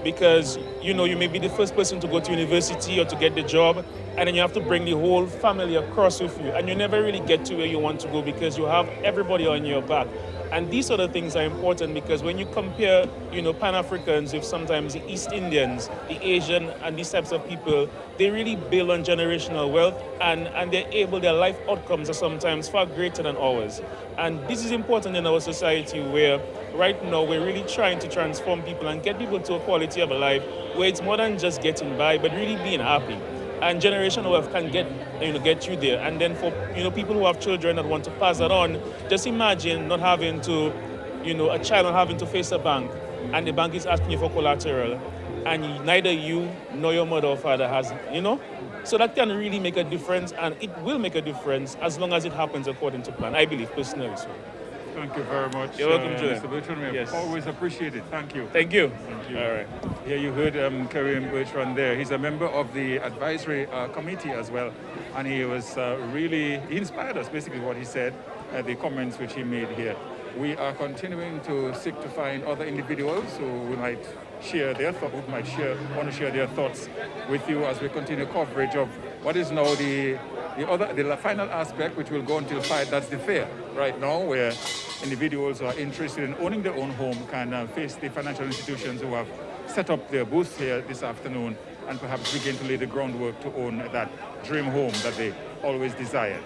because, you may be the first person to go to university or to get the job, and then you have to bring the whole family across with you, and you never really get to where you want to go because you have everybody on your back. And these sort of things are important because when you compare, Pan-Africans with sometimes the East Indians, the Asian, and these types of people, they really build on generational wealth, and their life outcomes are sometimes far greater than ours. And this is important in our society where right now we're really trying to transform people and get people to a quality of a life where it's more than just getting by, but really being happy. And generational wealth can get you there. And then for people who have children that want to pass that on, just imagine not having to, a child not having to face a bank, and the bank is asking you for collateral, and neither you nor your mother or father has, So that can really make a difference, and it will make a difference as long as it happens according to plan, I believe, personally. So. Thank you very much. You're welcome, Mr. Bertrand. Yes. Always appreciate it. Thank you. Thank you. Thank you. All right. Here you heard Karim Bertrand there. He's a member of the advisory committee as well. And he was he inspired us, basically what he said, the comments which he made here. We are continuing to seek to find other individuals who might share their thoughts, want to share their thoughts with you as we continue coverage of what is now the final aspect, which will go until 5. That's the fair right now, where individuals who are interested in owning their own home can face the financial institutions who have set up their booths here this afternoon and perhaps begin to lay the groundwork to own that dream home that they always desired.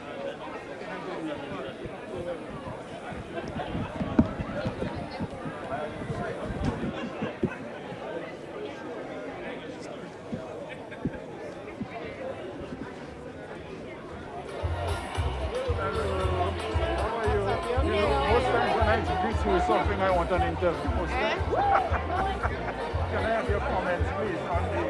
Something I want an interview. Can I have your comments, please, on the...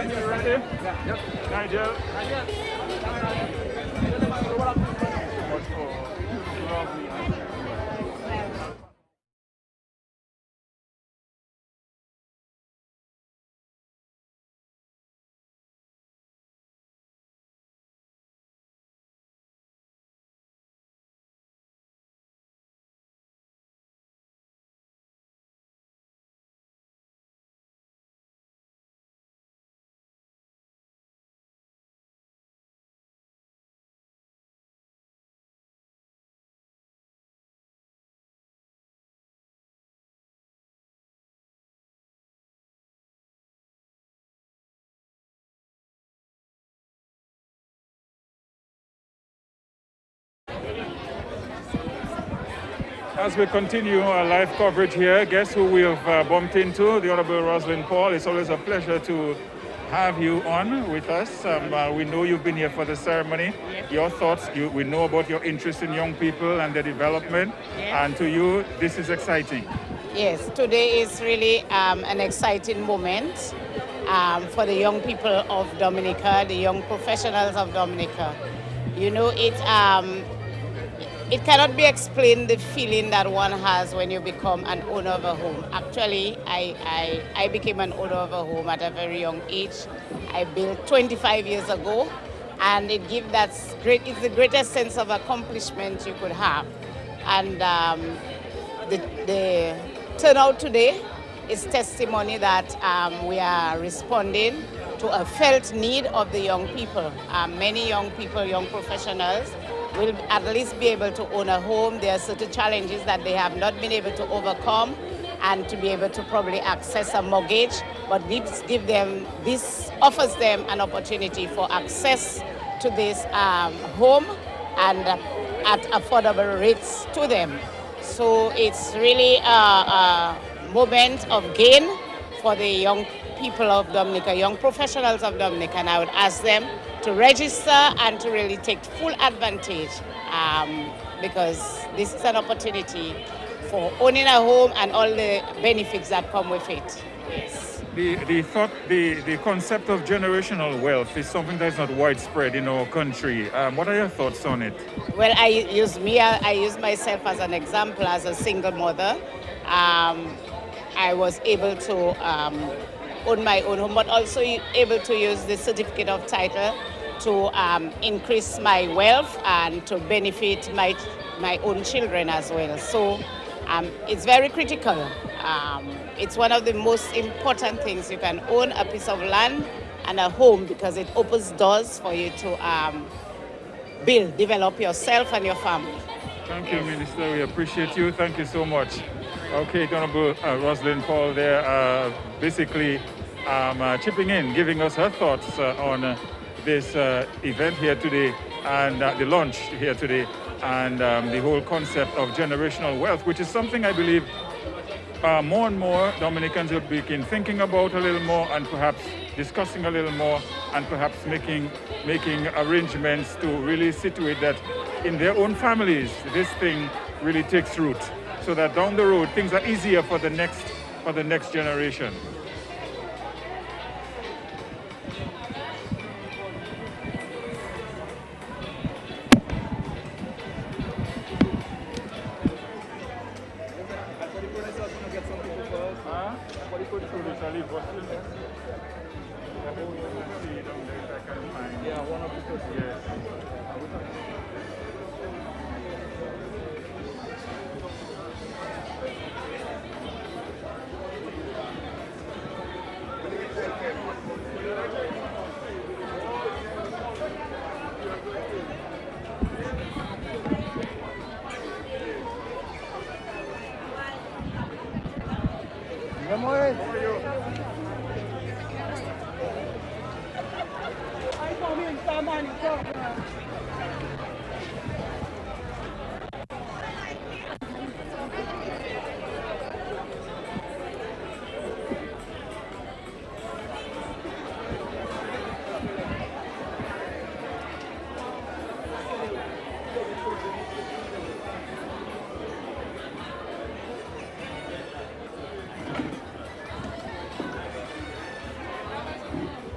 You ready? Yeah. Nigel? Nigel? As we continue our live coverage here, guess who we have bumped into? The Honorable Rosalind Paul. It's always a pleasure to have you on with us. We know you've been here for the ceremony. Yes. Your thoughts, we know about your interest in young people and their development. Yes. And to you, this is exciting. Yes, today is really an exciting moment for the young people of Dominica, the young professionals of Dominica. You know, it cannot be explained, the feeling that one has when you become an owner of a home. Actually, I became an owner of a home at a very young age. I built 25 years ago, and it's the greatest sense of accomplishment you could have. And the turnout today is testimony that we are responding to a felt need of the young people. Many young people, young professionals, will at least be able to own a home. There are certain challenges that they have not been able to overcome, and to be able to probably access a mortgage, but this offers them an opportunity for access to this home and at affordable rates to them. So it's really a moment of gain for the young people of Dominica, young professionals of Dominica, and I would ask them to register and to really take full advantage because this is an opportunity for owning a home and all the benefits that come with it. Yes. The concept of generational wealth is something that is not widespread in our country. What are your thoughts on it? Well, I use myself as an example. As a single mother, I was able to own my own home, but also able to use the certificate of title to increase my wealth and to benefit my own children as well. So it's very critical. It's one of the most important things. You can own a piece of land and a home because it opens doors for you to develop yourself and your family. Thank you, Minister. We appreciate you. Thank you so much. Okay, Honorable Rosalind Paul there, basically chipping in, giving us her thoughts on this event here today and the launch here today and the whole concept of generational wealth, which is something I believe more and more Dominicans will begin thinking about a little more and perhaps discussing a little more and perhaps making arrangements to really situate that in their own families this thing really takes root, so that down the road things are easier for the next generation.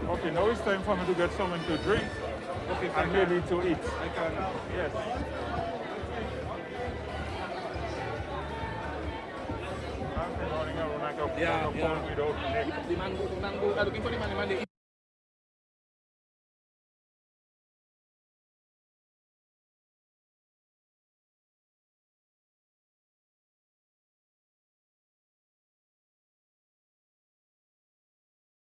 Okay, now it's time for me to get something to drink and maybe to eat. I can. Yes. I'm running around like a phone without neck. The man looking for the man,